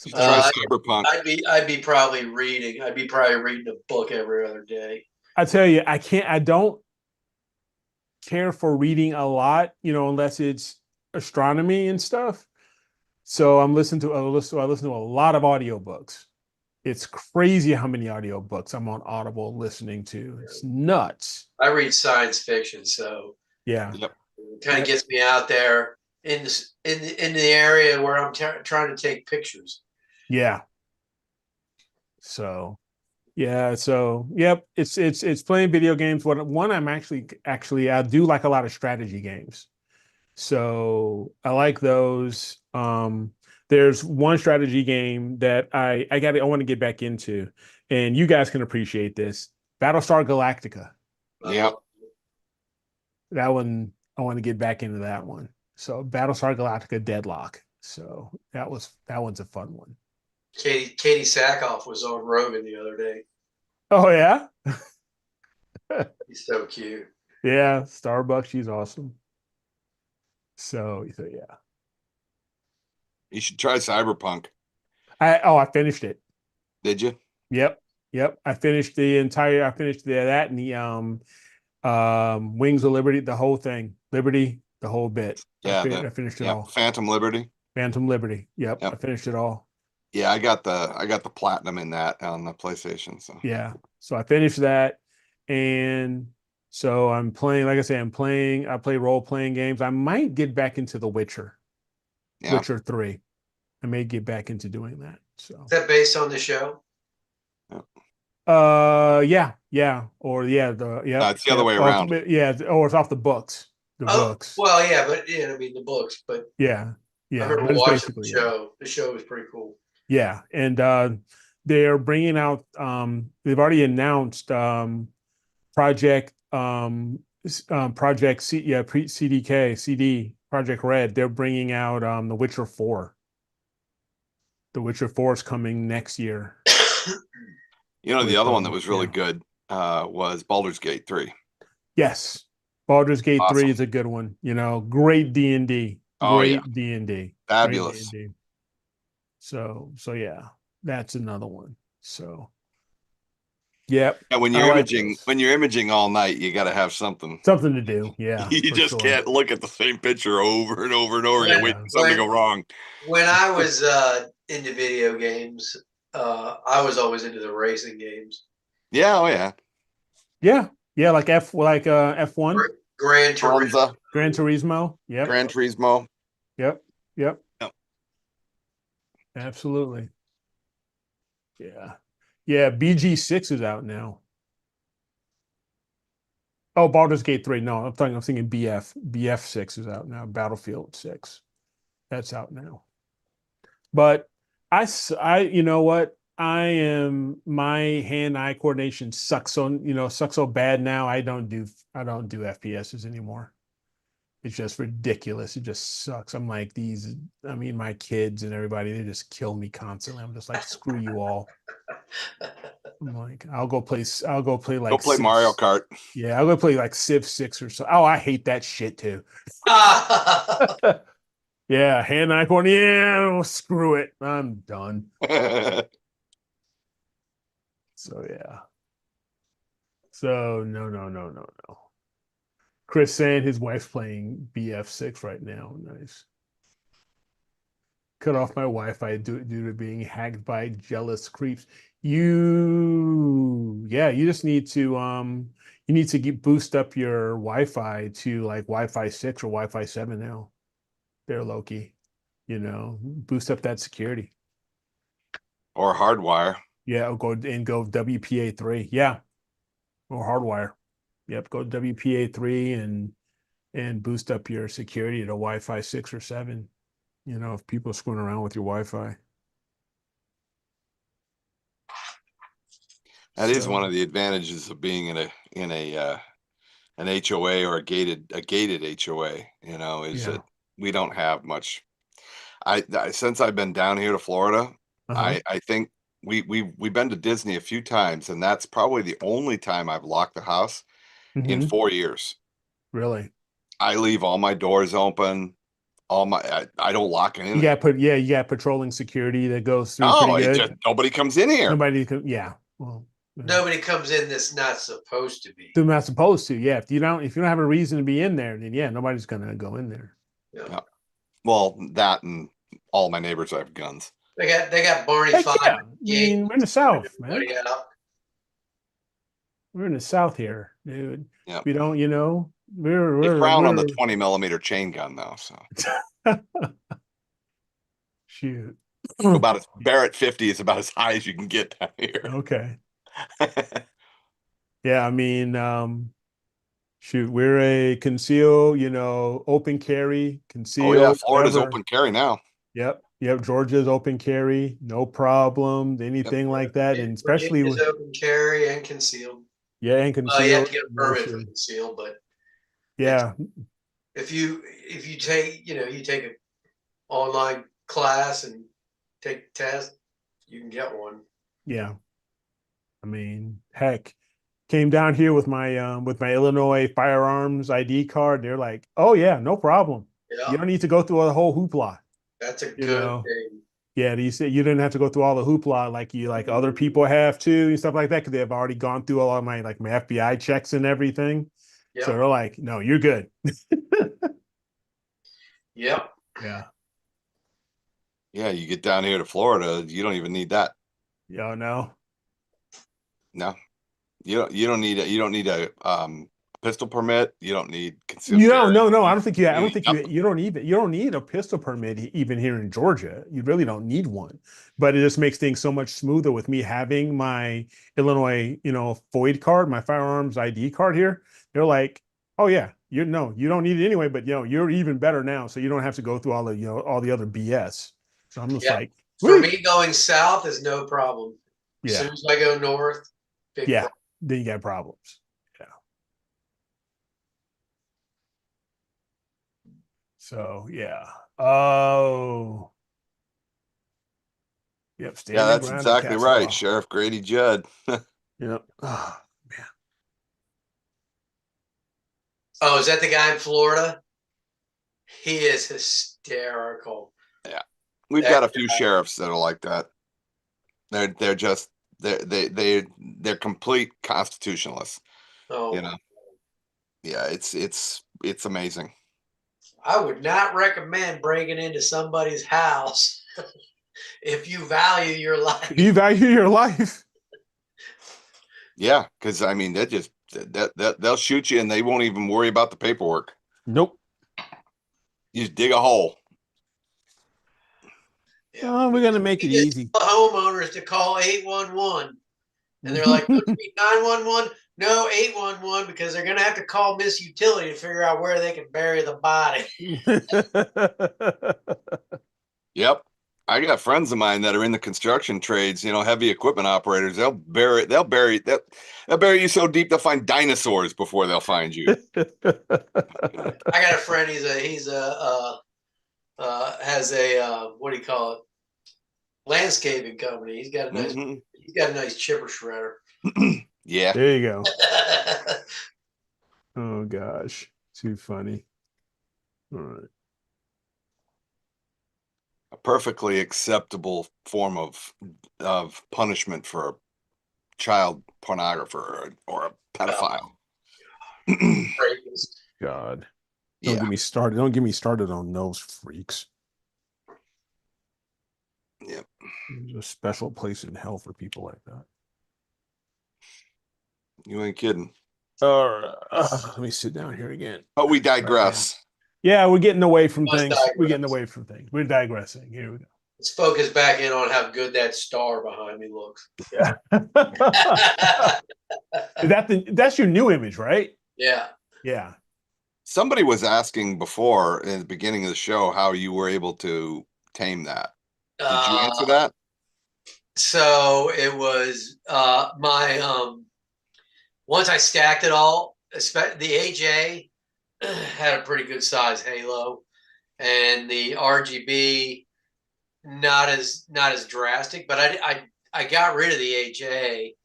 Try Cyberpunk. I'd be probably reading. I'd be probably reading a book every other day. I tell you, I don't care for reading a lot, unless it's astronomy and stuff. So I listen to a lot of audiobooks. It's crazy how many audiobooks I'm on Audible listening to. It's nuts. I read science fiction, so yeah, Yep. It kind of gets me out there in the area where I'm trying to take pictures. Yeah. So, yeah. So, yep. It's playing video games. One I'm actually I do like a lot of strategy games. So I like those. There's one strategy game that I want to get back into, and you guys can appreciate this. Battlestar Galactica. Yep. That one, I want to get back into that one. So Battlestar Galactica Deadlock. So that one's a fun one. Katie Sackhoff was on Rogan the other day. Oh yeah. He's so cute. Yeah, Starbucks. She's awesome. So yeah. You should try Cyberpunk. I finished it. Did you? Yep. I finished that and the Wings of Liberty, the whole thing. Liberty, the whole bit. Yeah. I finished it all. Phantom Liberty. Phantom Liberty. Yep. I finished it all. Yeah, I got the platinum in that on the PlayStation. So yeah. So I finished that. And so I'm playing, like I say, I play role-playing games. I might get back into The Witcher. Yeah. Witcher 3. I may get back into doing that. So is that based on the show? Yeah. Or it's the other way around. Yeah, or it's off the books. Books. Well, yeah, but the books, but yeah. I remember watching the show. The show was pretty cool. Yeah, and they're bringing out. They've already announced Project Project Red. They're bringing out The Witcher 4. The Witcher 4 is coming next year. The other one that was really good was Baldur's Gate 3. Yes, Baldur's Gate 3 is a good one. Great D&D. Great D&D. Fabulous. So yeah, that's another one. So, yep, And when I you're like imaging, those. when you're imaging all night, you got to have something. Something to do. Yeah, You for just sure. can't look at the same picture over and over and over again, When waiting Yeah. for something to go wrong. when I was into video games, I was always into the racing games. Yeah, oh yeah. Yeah. Yeah, like F1, Gran Turismo. Monza, Gran Turismo. Yep. Gran Turismo. Yep. Yep. Yep. Absolutely. Yeah. Yeah, BG6 is out now. Oh, Baldur's Gate 3. No, I'm thinking BF. BF6 is out now. Battlefield 6. That's out now. But you know what? My hand-eye coordination sucks so bad now. I don't do FPSs anymore. It's just ridiculous. It just sucks. My kids and everybody, they just kill me constantly. I'm just like, screw you all. I'm like, I'll go play Go like play Mario Civ. Kart. Yeah, I'll go play like Civ 6 or so. Oh, I hate that shit too. Yeah, hand-eye coordination. Yeah, well, screw it. I'm done. So yeah. So no. Chris saying his wife's playing BF6 right now. Nice. Cut off my Wi-Fi due to being hacked by jealous creeps. You just need to boost up your Wi-Fi to like Wi-Fi 6 or Wi-Fi 7 now. There, Loki. Boost up that security. Or hardwire. Yeah, go WPA3. Yeah, or hardwire. Yep, go WPA3 and boost up your security to Wi-Fi 6 or 7. If people are screwing around with your Wi-Fi. That is one So of the advantages of being in an HOA or a gated HOA, is yeah. that we don't have much. Since I've been down here to Florida, Uh-huh. I think we've been to Disney a few times, and that's probably the only time I've locked the house in Mm-hmm. 4 years. Really. I leave all my doors open, I don't lock anything. You got patrolling security that goes through pretty Oh, it good. just nobody comes in here. Yeah. Well, Nobody comes in that's not supposed to be. they're not supposed to. Yeah. If you don't have a reason to be in there, then yeah, nobody's gonna go in there. Yeah. Yeah. Well, that and all my neighbors have guns. They got Barney Heck Five yeah. I mean, we're in the South, man. everybody out. We're in the South here, dude. Yep. We don't, They we're frown on the 20 mm chain gun though, so shoot. about as Barrett 50 is about as high as you can get down here. Okay. Yeah, I mean, shoot, we're a conceal, open carry, Oh yeah, conceal, Florida's whatever. open carry now. Yep. Georgia's open carry, no problem, anything like that, and especially Virginia's open carry and concealed. and You have conceal, to get a no permit for issue. conceal, but Yeah, if you take you take an online class and take a test, you can get one. yeah. I mean, heck, came down here with my Illinois firearms ID card. They're like, "Oh yeah, no problem. You Yeah, don't need to go through a whole hoopla." that's a You good know, thing. yeah. You said you didn't have to go through all the hoopla like other people have too and stuff like that because they've already gone through all of my FBI checks and everything. So Yep. they're like, "No, you're good." Yep. Yeah. Yeah, you get down here to Florida, you don't even need that. Yo, no. No, you don't need a pistol permit. You don't need concealed carry. No. I don't think You need nothing. you don't need a pistol permit even here in Georgia. You really don't need one. But it just makes things so much smoother with me having my Illinois, FOID card, my firearms ID card here. They're like, "Oh yeah, you don't need it anyway, but you're even better now, so you don't have to go through all the other BS." So I'm just Yep. like, For "Sweet." me, going south is no problem. As soon Yeah. as I go north, big Yeah. problem. Then you got problems. Yeah. So yeah. Oh. Yep, Yeah, stand your that's ground and exactly cast right, law. Sheriff Grady Judd. Yep. Oh, man. Oh, is that the guy in Florida? He is hysterical. Yeah. We've got a few sheriffs that are like that. They're just they're complete constitutionalists. Oh, You know. Yeah, it's amazing. I would not recommend breaking into somebody's house if you value your life. If you value your life. Yeah, because I mean, they'll shoot you and they won't even worry about the paperwork. Nope. You just dig a hole. Yeah. Oh, we're gonna make it easy. Homeowners to call 811, and they're like, "Don't you mean 911? No, 811, because they're gonna have to call Miss Utility to figure out where they can bury the body." Yep. I got friends of mine that are in the construction trades, heavy equipment operators. They'll bury you so deep they'll find dinosaurs before they'll find you. I got a friend. Has a what do you call it? Landscaping company. He's got a nice chipper shredder. Yeah. There you go. Oh gosh, too funny. All right. A perfectly acceptable form of punishment for a child pornographer or a pedophile. God. Yeah. Don't get me started. Don't get me started on those freaks. Yep. There's a special place in hell for people like that. You ain't kidding. All right. Let me sit down here again. But we digress. Yeah, we're getting away from Must things. digress. We're getting away from things. We're digressing. Here we go. Let's focus back in on how good that star behind me looks. Yeah. That's your new image, right? Yeah. Yeah. Somebody was asking before in the beginning of the show how you were able to tame that. Did you answer that? So it was my once I stacked it all, the HA had a pretty good size halo, and the RGB not as drastic, but I got rid of the HA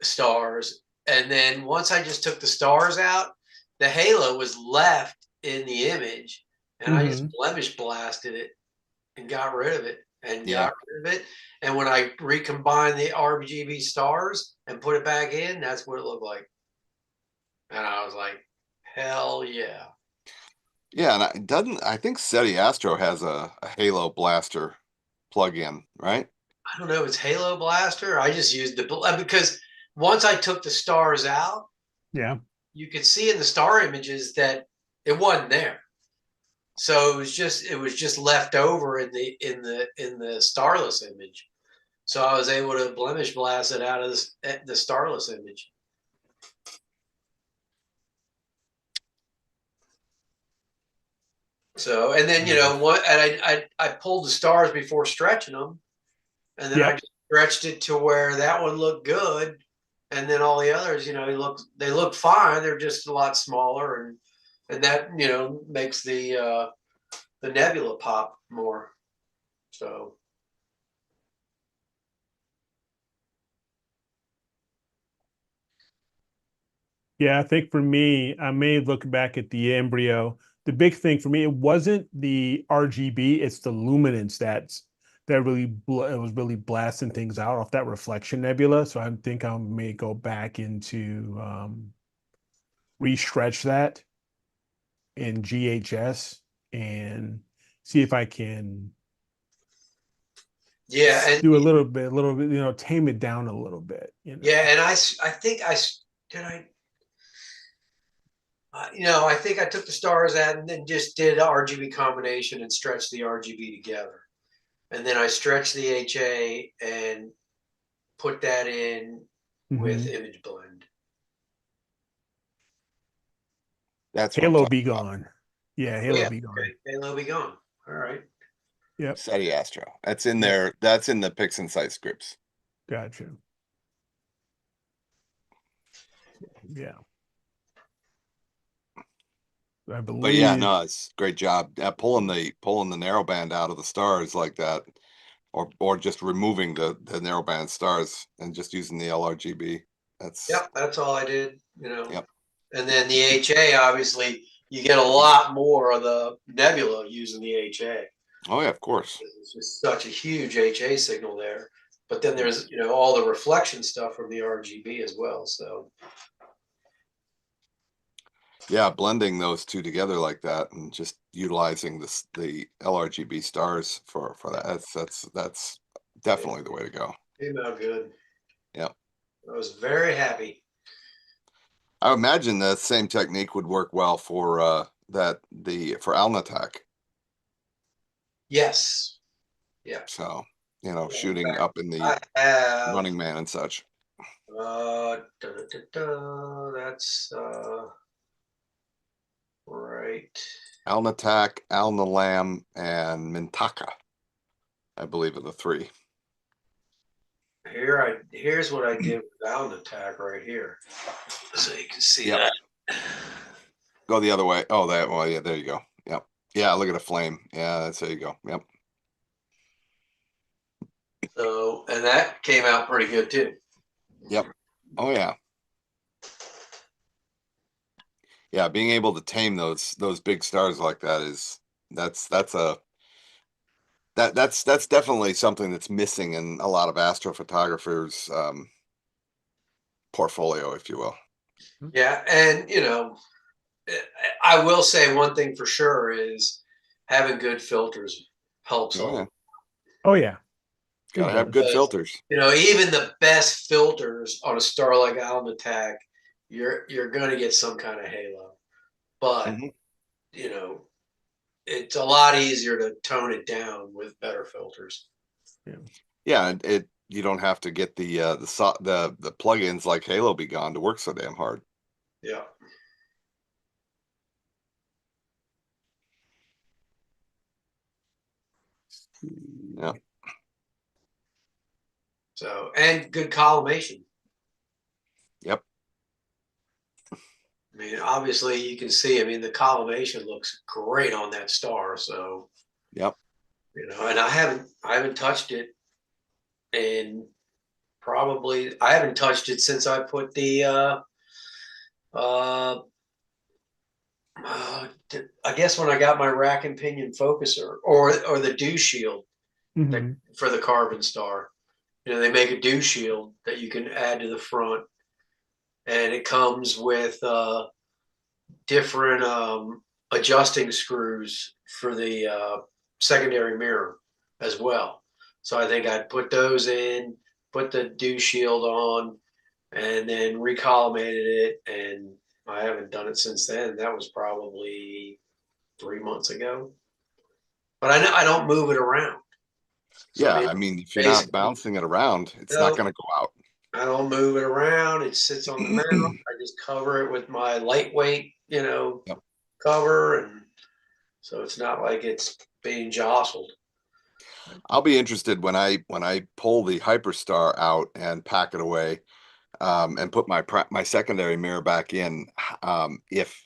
stars, and then once I just took the stars out, the halo was left in the image, and I just blemish blasted it and got rid of it. And when I recombined the RGB stars and put it back in, that's what it looked like. And I was like, hell yeah. Yeah, and I think SETI Astro has a Halo Blaster plug-in, right? I don't know if it's Halo Blaster. I just used because once I took the stars out, yeah, you could see in the star images that it wasn't there. So it was just left over in the starless image. So I was able to blemish blast it out of the starless image. So, and then, and I pulled the stars before stretching them, and then I just stretched it to where that one looked good. And then all the others, they look fine. They're just a lot smaller, and that, makes the nebula pop more. So. Yeah, I think for me, I may look back at the embryo. The big thing for me, it wasn't the RGB, it's the luminance that really it was really blasting things out off that reflection nebula. So I think I may go back into re-stretch that in GHS and see if I can And do a little bit, tame it down a little bit. Yeah, and I think I took the stars out and then just did an RGB combination and stretched the RGB together. And then I stretched the HA and put that in with image blend. That's Halo be gone. Yeah, Halo be gone. Okay. Halo be gone. All right. Yep. SETI Astro. That's in there. That's in the Pix and Site scripts. Gotcha. Yeah. I believe. But yeah, no, it's great job pulling the narrowband out of the stars like that, or just removing the narrowband stars and just using the LRGB. That's all I did. Yep. And then the HA, obviously, you get a lot more of the nebula using the HA. Oh yeah, of course. It's just such a huge HA signal there. But then there's, all the reflection stuff from the RGB as well. So Yeah, blending those two together like that and just utilizing the LRGB stars for that. That's definitely the way to go. came out good. Yeah. I was very happy. I imagine the same technique would work well for for Alnitak. Yes. Yeah. So, shooting up in the I have Running Man and such. that's right. Alnitak, Alnilam, and Mintaka, I believe, are the three. Here's what I did with Down Attack right here. So you can see Yep. that. Go the other way. Oh, that well, yeah, there you go. Yep. Yeah, look at a flame. Yeah, that's there you go. Yep. So, and that came out pretty good too. Yep. Oh yeah. Yeah, being able to tame those big stars like that that's that's definitely something that's missing in a lot of astrophotographers portfolio, if you will. Yeah, and I will say one thing for sure is having good filters helps a Oh yeah. lot. Oh yeah. Gotta It have good does. filters. Even the best filters on a star like Alnitak, you're going to get some kind of halo. But Mhm. it's a lot easier to tone it down with better filters. Yeah, it you don't have to get the plugins like Halo Be Gone to work so damn hard. Yeah. Yeah. So, and good collimation. Yep. I mean, obviously you can see, the collimation looks great on that star. So, Yep. and I haven't touched it, and probably I haven't touched it since I put the uh I guess when I got my rack and pinion focuser or the dew shield Mhm. for the carbon star. They make a dew shield that you can add to the front, and it comes with different adjusting screws for the secondary mirror as well. So I think I'd put those in, put the dew shield on, and then recollimated it. And I haven't done it since then. That was probably 3 months ago. But I know I don't move it around. So Yeah, I mean, if you're not basically, bouncing it around, it's not no, going to go out. I don't move it around. It sits on the mount. I just cover it with my lightweight, Yep. cover, and so it's not like it's being jostled. I'll be interested when I pull the Hyperstar out and pack it away, and put my secondary mirror back in. If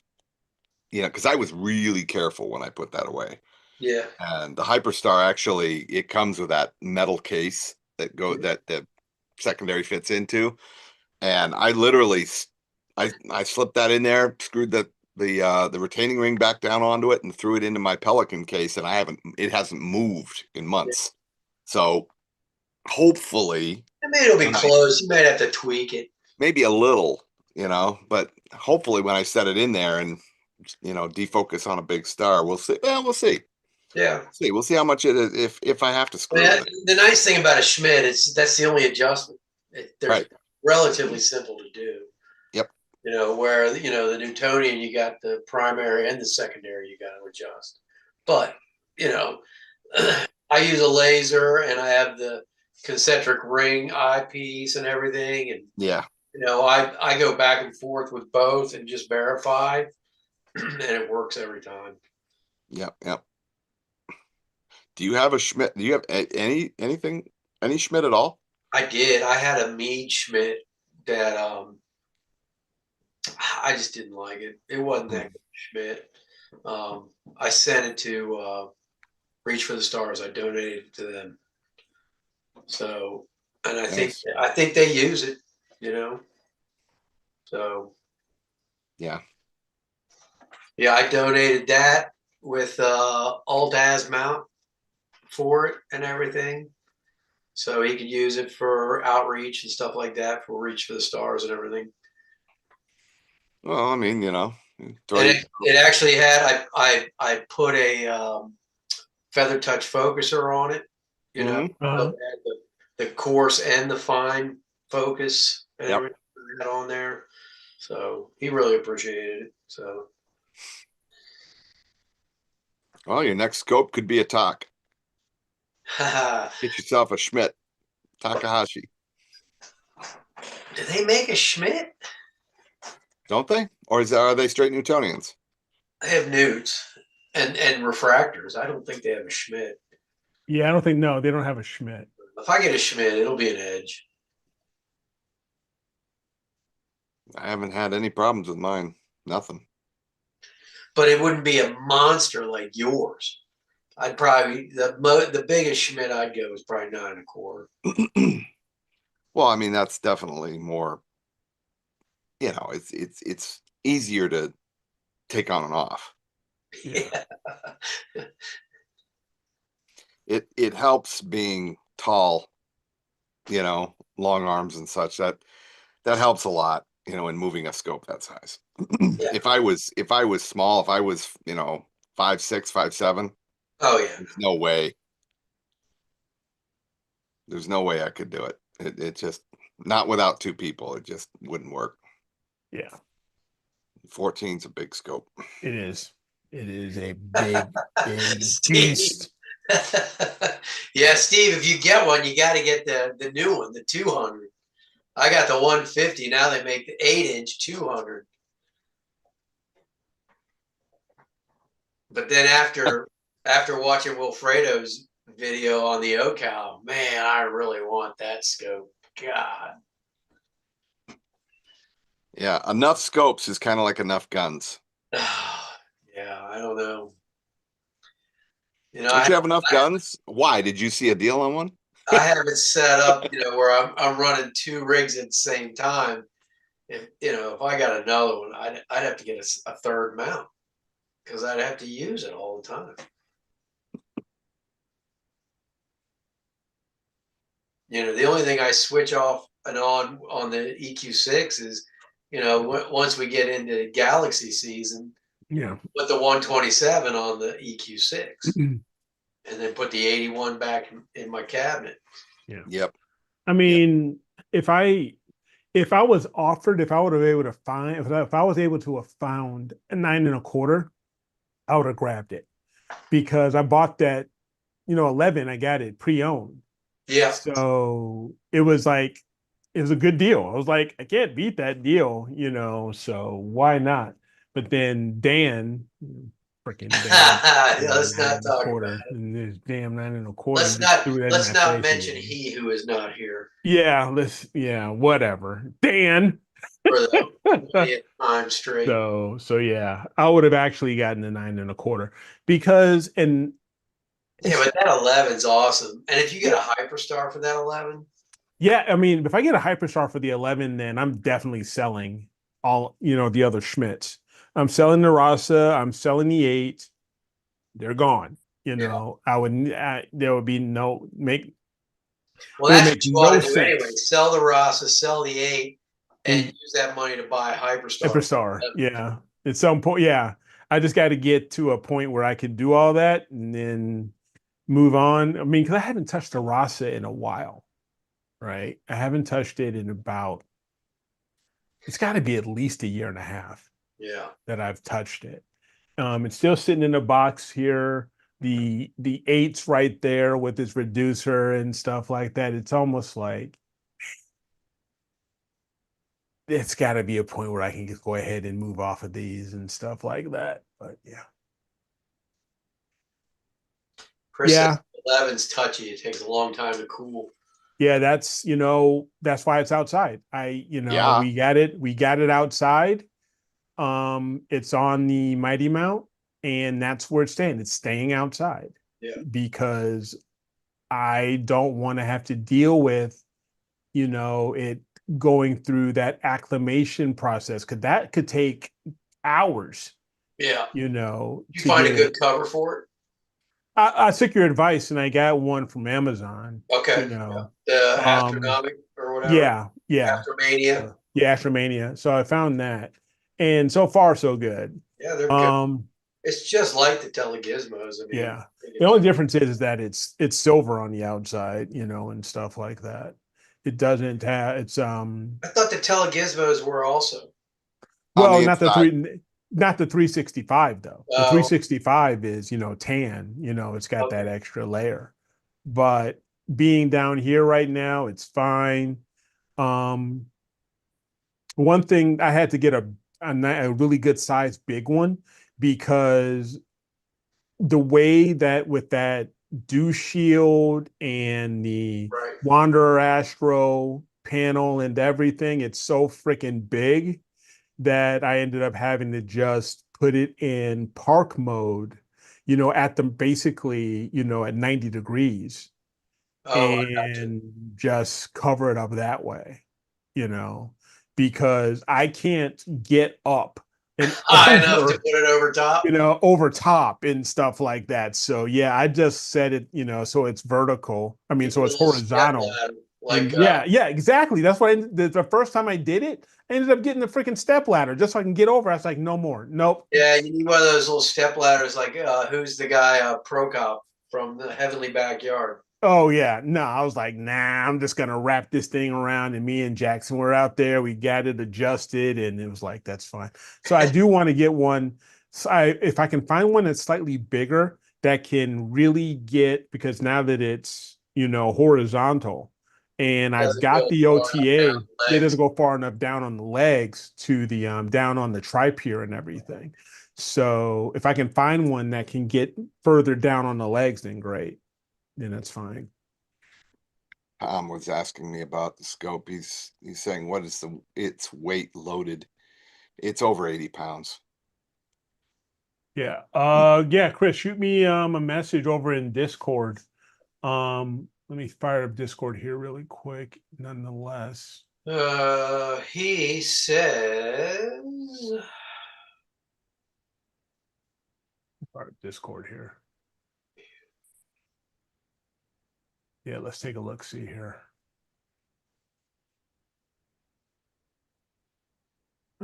because I was really careful when I put that away. Yeah. And the Hyperstar actually it comes with that metal case that the secondary fits into, and I literally I slipped that in there, screwed the retaining ring back down onto it, and threw it into my Pelican case, and it hasn't moved in months. So hopefully, I mean, it'll be when close. You might have to tweak it. maybe a little, but hopefully when I set it in there and defocus on a big star, we'll see. Well, we'll see. Yeah. See, we'll see how much it is if I have to screw with it. The nice thing about a Schmidt is that's the only adjustment. They're Right. relatively simple to do. Yep. Where the Newtonian, you got the primary and the secondary you got to adjust. But I use a laser and I have the concentric ring eyepiece and everything, and Yeah. I go back and forth with both and just verify, and it works every time. Yep. Yep. Do you have a Schmidt? Do you have any Schmidt at all? I did. I had a Mead Schmidt that I just didn't like it. It wasn't that good Schmidt. I sent it to Reach for the Stars. I donated it to them. So, and Nice. I think they use it. So Yeah. yeah, I donated that with alt as mount. for it and everything. So he could use it for outreach and stuff like that, for reach for the stars and everything. Well, I mean, you know, And it actually had, I put a feather touch focuser on it, you know, so it had the coarse and the fine focus and everything on there. So he really appreciated it. So, well, your next scope could be a Tak. do Get yourself a Schmidt Takahashi. they make a Schmidt? Don't they? Or are they straight Newtonians? They have newts and refractors. I don't think they have a Schmidt. Yeah, I don't think, no, they don't have a Schmidt. If I get a Schmidt, it'll be an Edge. I haven't had any problems with mine. Nothing. But it wouldn't be a monster like yours. I'd probably, the biggest Schmidt I'd go is probably 9.25. Well, I mean, that's definitely more, you know, it's easier to take on and off. Yeah. It helps being tall, you know, long arms and such. That helps a lot, you know, in moving a scope that size. Yeah. If I was small, if I was, you know, 5'6", 5'7", Oh yeah. there's no way. There's no way I could do it. It just, not without two people, it just wouldn't work. Yeah, 14's a big scope. it is. It is a big, big Steve. beast. Yeah, Steve, if you get one, you got to get the new one, the 200. I got the 150. Now they make the 8-inch 200. But then after watching Wilfredo's video on the OCal, man, I really want that scope. God. Yeah, enough scopes is kind of like enough guns. Yeah, I don't know. You know, Don't you have enough guns? Why? Did you see a deal on one? I have it set up, you know, where I'm running 2 rigs at the same time. If you know, if I got another one, I'd have to get a third mount because I'd have to use it all the time. You know, the only thing I switch off and on the EQ6 is, you know, once we get into Galaxy season, Yeah. put the 127 on the EQ6 and then put the 81 back in my cabinet. Yeah. Yep. I mean, if I was offered, if I would have been able to find, if I was able to have found a 9.25, I would have grabbed it because I bought that, you know, 11. I got it pre-owned. Yeah. So it was like, it was a good deal. I was like, I can't beat that deal, you know, so why not? But then Dan, freaking Dan, Let's not talk about it. and this damn 9.25. Let's not mention he who is not here. Yeah, whatever. Dan. For the 20th time straight. So yeah, I would have actually gotten a 9.25 because yeah, but that 11's awesome. And if you get a Hyperstar for that 11, yeah, I mean, if I get a Hyperstar for the 11, then I'm definitely selling all, you know, the other Schmitz. I'm selling the Rasa, I'm selling the 8. They're gone. You know, there would be no make. Well, that's what you want to do sense. anyway. Sell the Rasa, sell the 8, and use that money to buy a Hyperstar. Hyperstar, yeah. At some point, yeah. I just got to get to a point where I can do all that and then move on. I mean, because I haven't touched a Rasa in a while, right? I haven't touched it in about, it's got to be at least a year and a half. Yeah. That I've touched it. It's still sitting in a box here. The 8's right there with its reducer and stuff like that. It's almost like it's got to be a point where I can just go ahead and move off of these and stuff like that. But yeah. Chris says 11's touchy. It takes a long time to cool. Yeah, that's, you know, that's why it's outside. We got it outside. It's on the Mighty Mount, and that's where it's staying. It's staying outside. Yeah. Because I don't want to have to deal with, you know, it going through that acclimation process, because that could take hours. Yeah. You know, you find a good cover for it? I took your advice and I got one from Amazon. Okay. You know, The um, astronomic or whatever. yeah, Astromania. yeah, Astromania. So I found that, and so far so good. Yeah, they're good. Um, It's just like the telegizmos. I mean, yeah. think The only about it. difference is that it's silver on the outside, you know, and stuff like that. It doesn't have it's I thought the telegizmos were also. On well, the inside. not the 365 though. The Oh, 365 is, you know, tan, you know, it's got that okay. extra layer. But being down here right now, it's fine. Um, one thing I had to get a really good size big one because the way that with that dew shield and the Right. Wanderer Astro panel and everything, it's so freaking big that I ended up having to just put it in park mode, you know, at the basically, you know, at 90 degrees Oh, I got you. and just cover it up that way, you know, because I can't get up and High enough to over, put it over top. you know, over top and stuff like that. So yeah, I just set it, you know, so it's vertical. I mean, You so put a it's little step horizontal. ladder, And like yeah, exactly. That's why the first time I did it, I ended up getting the freaking step ladder just so I can get over. I was like, no more. Nope. yeah, you need one of those little step ladders, like who's the guy Prokop from the Heavenly Backyard? Oh yeah, no, I was like, nah, I'm just gonna wrap this thing around. And me and Jackson were out there. We got it adjusted, and it was like, that's fine. So I do want to get one. So if I can find one that's slightly bigger, that can really get because now that it's you know horizontal, and I've Doesn't got go the far enough down OTA, the it legs. doesn't go far enough down on the legs to the down on the tri-pier and everything. So if I can find one that can get further down on the legs, then great. Then that's fine. Tom was asking me about the scope. He's saying what is its weight loaded? It's over 80 pounds. Yeah. Yeah, Chris, shoot me a message over in Discord. Let me fire up Discord here really quick, nonetheless. He says Fire up Discord here. Yeah, let's take a look, see here.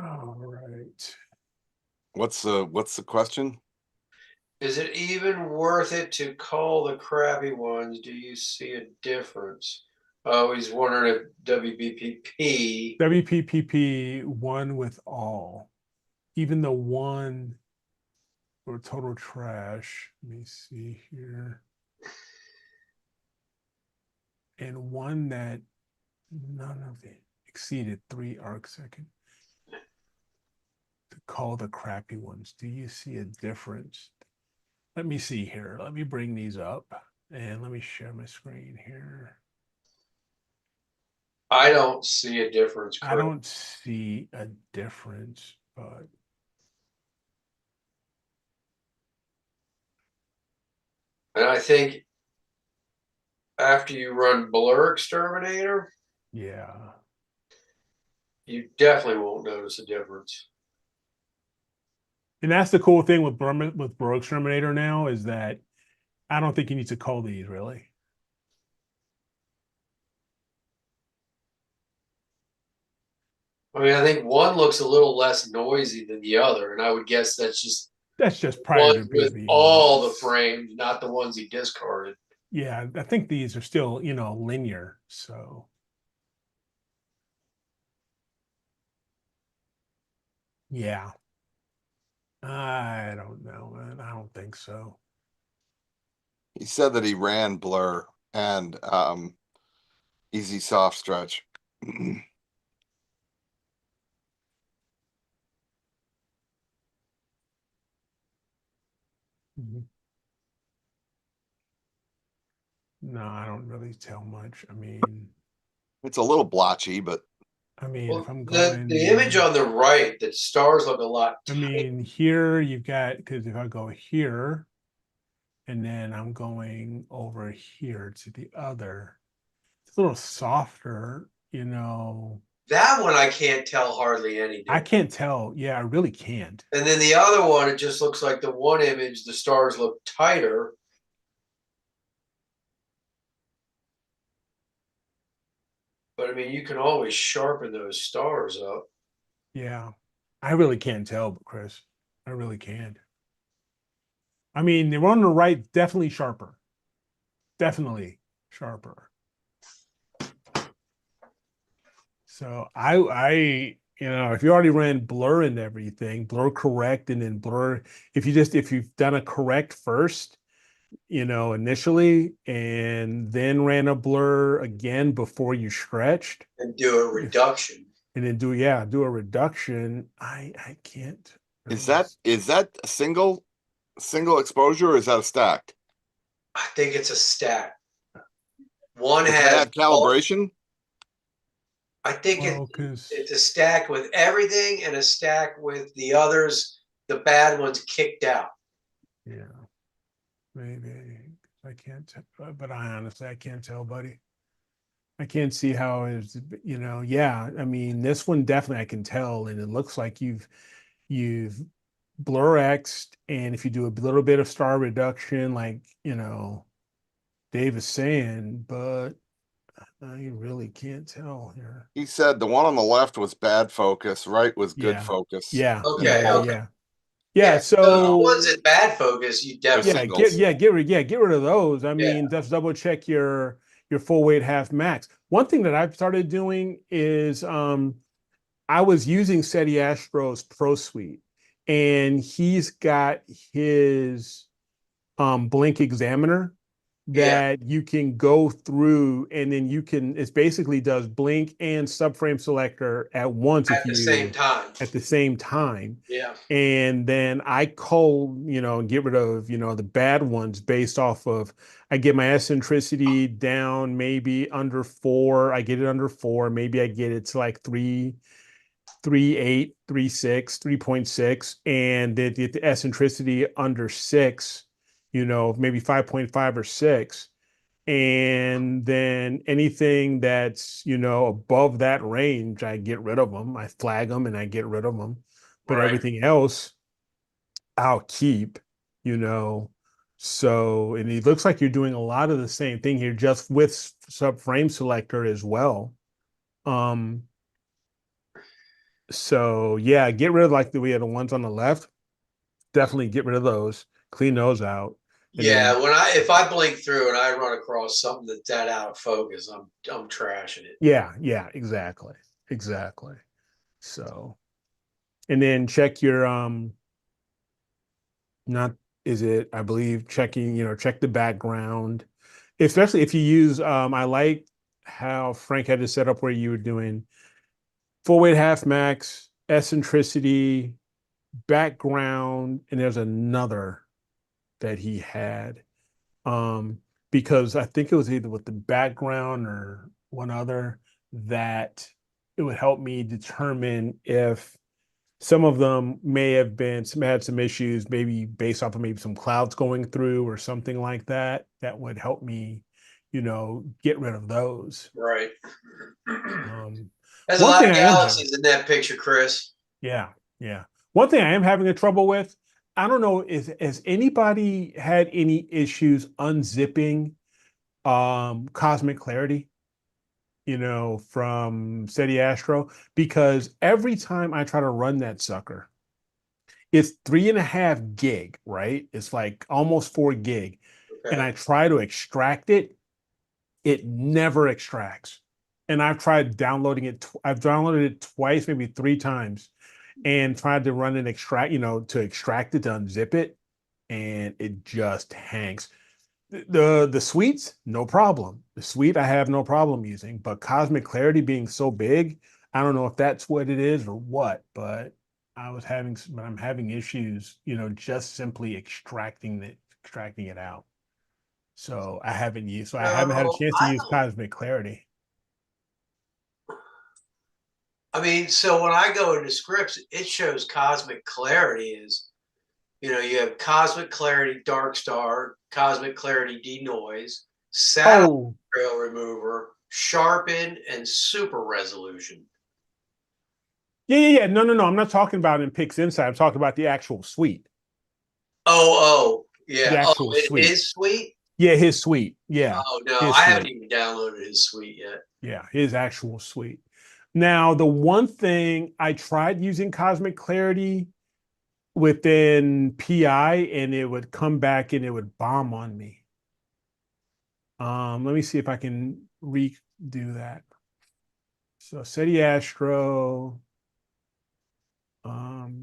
All right. What's the question? is it even worth it to call the crappy ones? Do you see a difference? Oh, he's wondering if WBPP. WPPP one with all. Even the one for total trash. Let me see here. And one that none of it exceeded 3 arc second. To call the crappy ones. Do you see a difference? Let me see here. Let me bring these up and let me share my screen here. I don't see a difference, I Chris. don't see a difference, but And I think after you run Blur Exterminator, yeah. you definitely won't notice a difference. And that's the cool thing with Bro Exterminator now is that I don't think you need to call these really. I mean, I think one looks a little less noisy than the other, and I would guess that's just That's just prior to ones with being. all the frames, not the ones he discarded. Yeah, I think these are still, you know, linear. So yeah. I don't know, man. I don't think so. He said that he ran Blur and Easy Soft Stretch. Mhm. No, I don't really tell much. It's a little blotchy, but If Well, I'm the image going, on the right, the stars look a lot. here you've got, because if I go here and then I'm going over here to the other, it's a little softer, you know. That one I can't tell hardly any I difference. can't tell. Yeah, I really can't. And then the other one, it just looks like the one image, the stars look tighter, But I mean, you can always sharpen those stars up. Yeah. I really can't tell, Chris. I really can't. I mean, they're on the right, definitely sharper. Definitely sharper. So if you already ran blur and everything, blur correct, and then blur, if you've done a correct first, initially, and then ran a blur again before you stretched, And do a reduction. and then do a reduction. I can't Is really. that a single exposure, or is that a stacked? I think it's a stack. One Does that has have calibration? I think Because it's a stack with everything and a stack with the others, the bad ones kicked out. yeah, maybe I can't tell, but I can't tell, buddy. I can't see how is, yeah. I mean, this one definitely I can tell, and it looks like you've blur X'd, and if you do a little bit of star reduction, like Dave is saying, but I really can't tell here. He said the one on the left was bad focus, right was good Yeah, focus. yeah, Okay, yeah, okay. yeah, yeah. So the ones So in bad focus, you They're definitely singles. get rid of those. I Yeah. mean, just double check your full weight half max. One thing that I've started doing is I was using SETI Astro's Pro Suite, and he's got his blink examiner Yeah. that you can go through, and then it basically does blink and subframe selector at once At the same time. at the same time. Yeah. And then I cull, get rid of, the bad ones based off of, I get my eccentricity down maybe under 4. I get it under 4. Maybe I get it to like 3.8, 3.6, 3.6, and then the eccentricity under 6, maybe 5.5 or 6. And then anything that's, above that range, I get rid of them. I flag them and I get rid of them. But Right. everything else, I'll keep, you know. So, and it looks like you're doing a lot of the same thing here, just with subframe selector as well. So yeah, get rid of like we had the ones on the left. Definitely get rid of those. Clean those out. And Yeah, then if I blink through and I run across something that's that out of focus, I'm trashing it. yeah, exactly. Exactly. So, and then check your not is it, I believe, checking, check the background. Especially if you use I like how Frank had it set up where you were doing full weight half max, eccentricity, background, and there's another that he had. Because I think it was either with the background or one other that it would help me determine if some of them may have had some issues, maybe based off of maybe some clouds going through or something like that. That would help me, get rid of those. Right. There's a One lot thing of I am having, galaxies in that picture, Chris. yeah. One thing I am having a trouble with, I don't know, has anybody had any issues unzipping cosmic clarity, from SETI Astro? Because every time I try to run that sucker, it's 3.5 gig, right? It's like almost 4 gig. And Okay. I try to extract it, it never extracts. And I've tried downloading it. I've downloaded it twice, maybe 3 times, and tried to run an extract, to extract it, to unzip it, and it just hangs. The suites, no problem. The suite I have no problem using, but cosmic clarity being so big, I don't know if that's what it is or what, but I'm having issues, just simply extracting it out. So I haven't had a So chance to I use don't. cosmic clarity. I mean, so when I go into scripts, it shows cosmic clarity is, you have cosmic clarity dark star, cosmic clarity denoise, satellite Oh, trail remover, sharpen, and super resolution. yeah. No. I'm not talking about in Pix Insight. I'm talking about the actual suite. Oh, The yeah. Oh, actual it suite. is sweet. Yeah, his suite. Yeah. Oh no, His I haven't suite. even downloaded his suite yet. Yeah, his actual suite. Now, the one thing I tried using Cosmic Clarity within PI and it would come back and it would bomb on me. Let me see if I can redo that. So SETI Astro.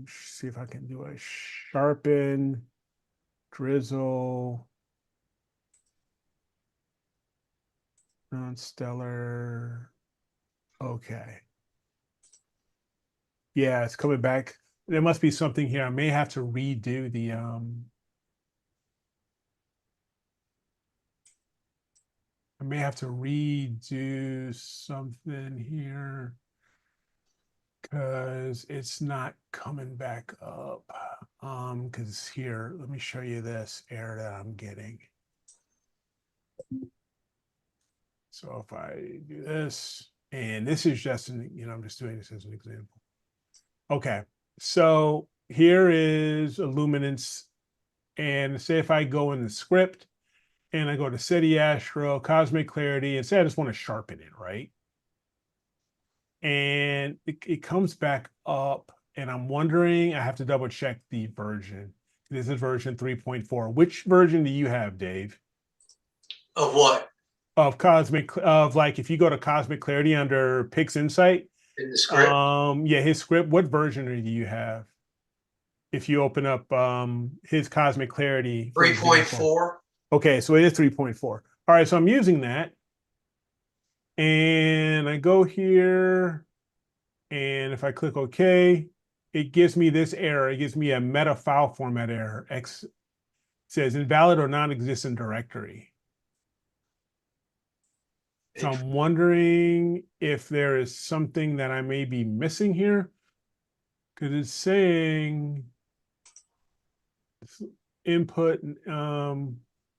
See if I can do a sharpen, drizzle, non-stellar. Okay. Yeah, it's coming back. There must be something here. I may have to redo the I may have to redo something here because it's not coming back up. Because here, let me show you this error that I'm getting. So if I do this, and this is just an, I'm just doing this as an example. Okay, so here is illuminance, and say if I go in the script and I go to SETI Astro, Cosmic Clarity, and say I just want to sharpen it, right? And it comes back up, and I'm wondering, I have to double check the version. This is version 3.4. Which version do you have, Dave? Of what? Of like if you go to Cosmic Clarity under Pix Insight, In the script? yeah, his script, what version do you have? If you open up his Cosmic Clarity, 3.4. Okay, so it is 3.4. All right, so I'm using that. And I go here, and if I click OK, it gives me this error. It gives me a meta file format error. X says invalid or non-existent directory. So I'm wondering if there is something that I may be missing here, because it's saying input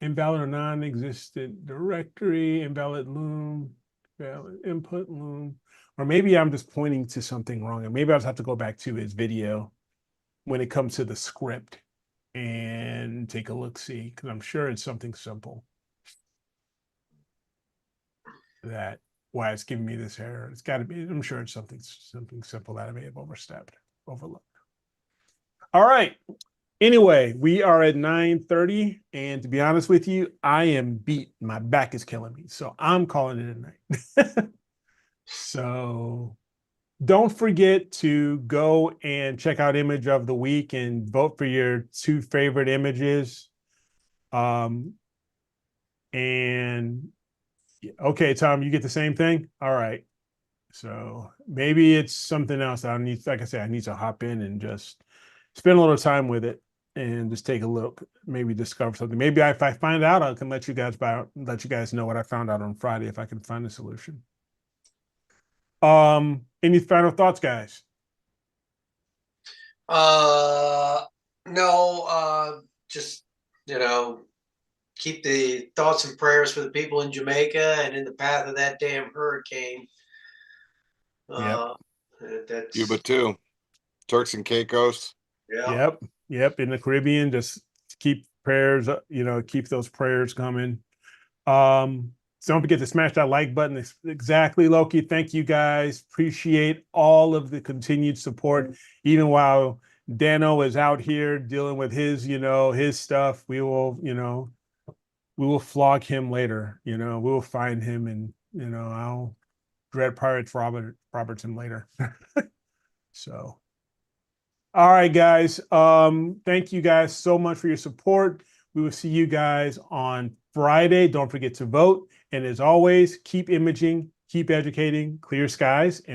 invalid or non-existent directory, invalid loom, valid input loom, or maybe I'm just pointing to something wrong, and maybe I'll just have to go back to his video when it comes to the script and take a look see, because I'm sure it's something simple. That why it's giving me this error. It's got to be, I'm sure it's something simple that I may have overlooked. All right. Anyway, we are at 9:30, and to be honest with you, I am beat. My back is killing me, so I'm calling it a night. So don't forget to go and check out Image of the Week and vote for your 2 favorite images. And okay, Tom, you get the same thing? All right. So maybe it's something else I need, like I said, I need to hop in and just spend a little time with it and just take a look, maybe discover something. Maybe if I find out, I can let you guys know what I found out on Friday if I can find a solution. Any final thoughts, guys? No, just, keep the thoughts and prayers for the people in Jamaica and in the path of that damn hurricane. That's Cuba too. Turks and Caicos. Yeah. Yep. In the Caribbean, just keep prayers, keep those prayers coming. So don't forget to smash that like button. Exactly, Loki. Thank you guys. Appreciate all of the continued support, even while Dano is out here dealing with his, his stuff. We will flog him later. We will find him, and I'll dread pirates Robertson later. So, all right, guys. Thank you guys so much for your support. We will see you guys on Friday. Don't forget to vote. And as always, keep imaging, keep educating, clear skies, and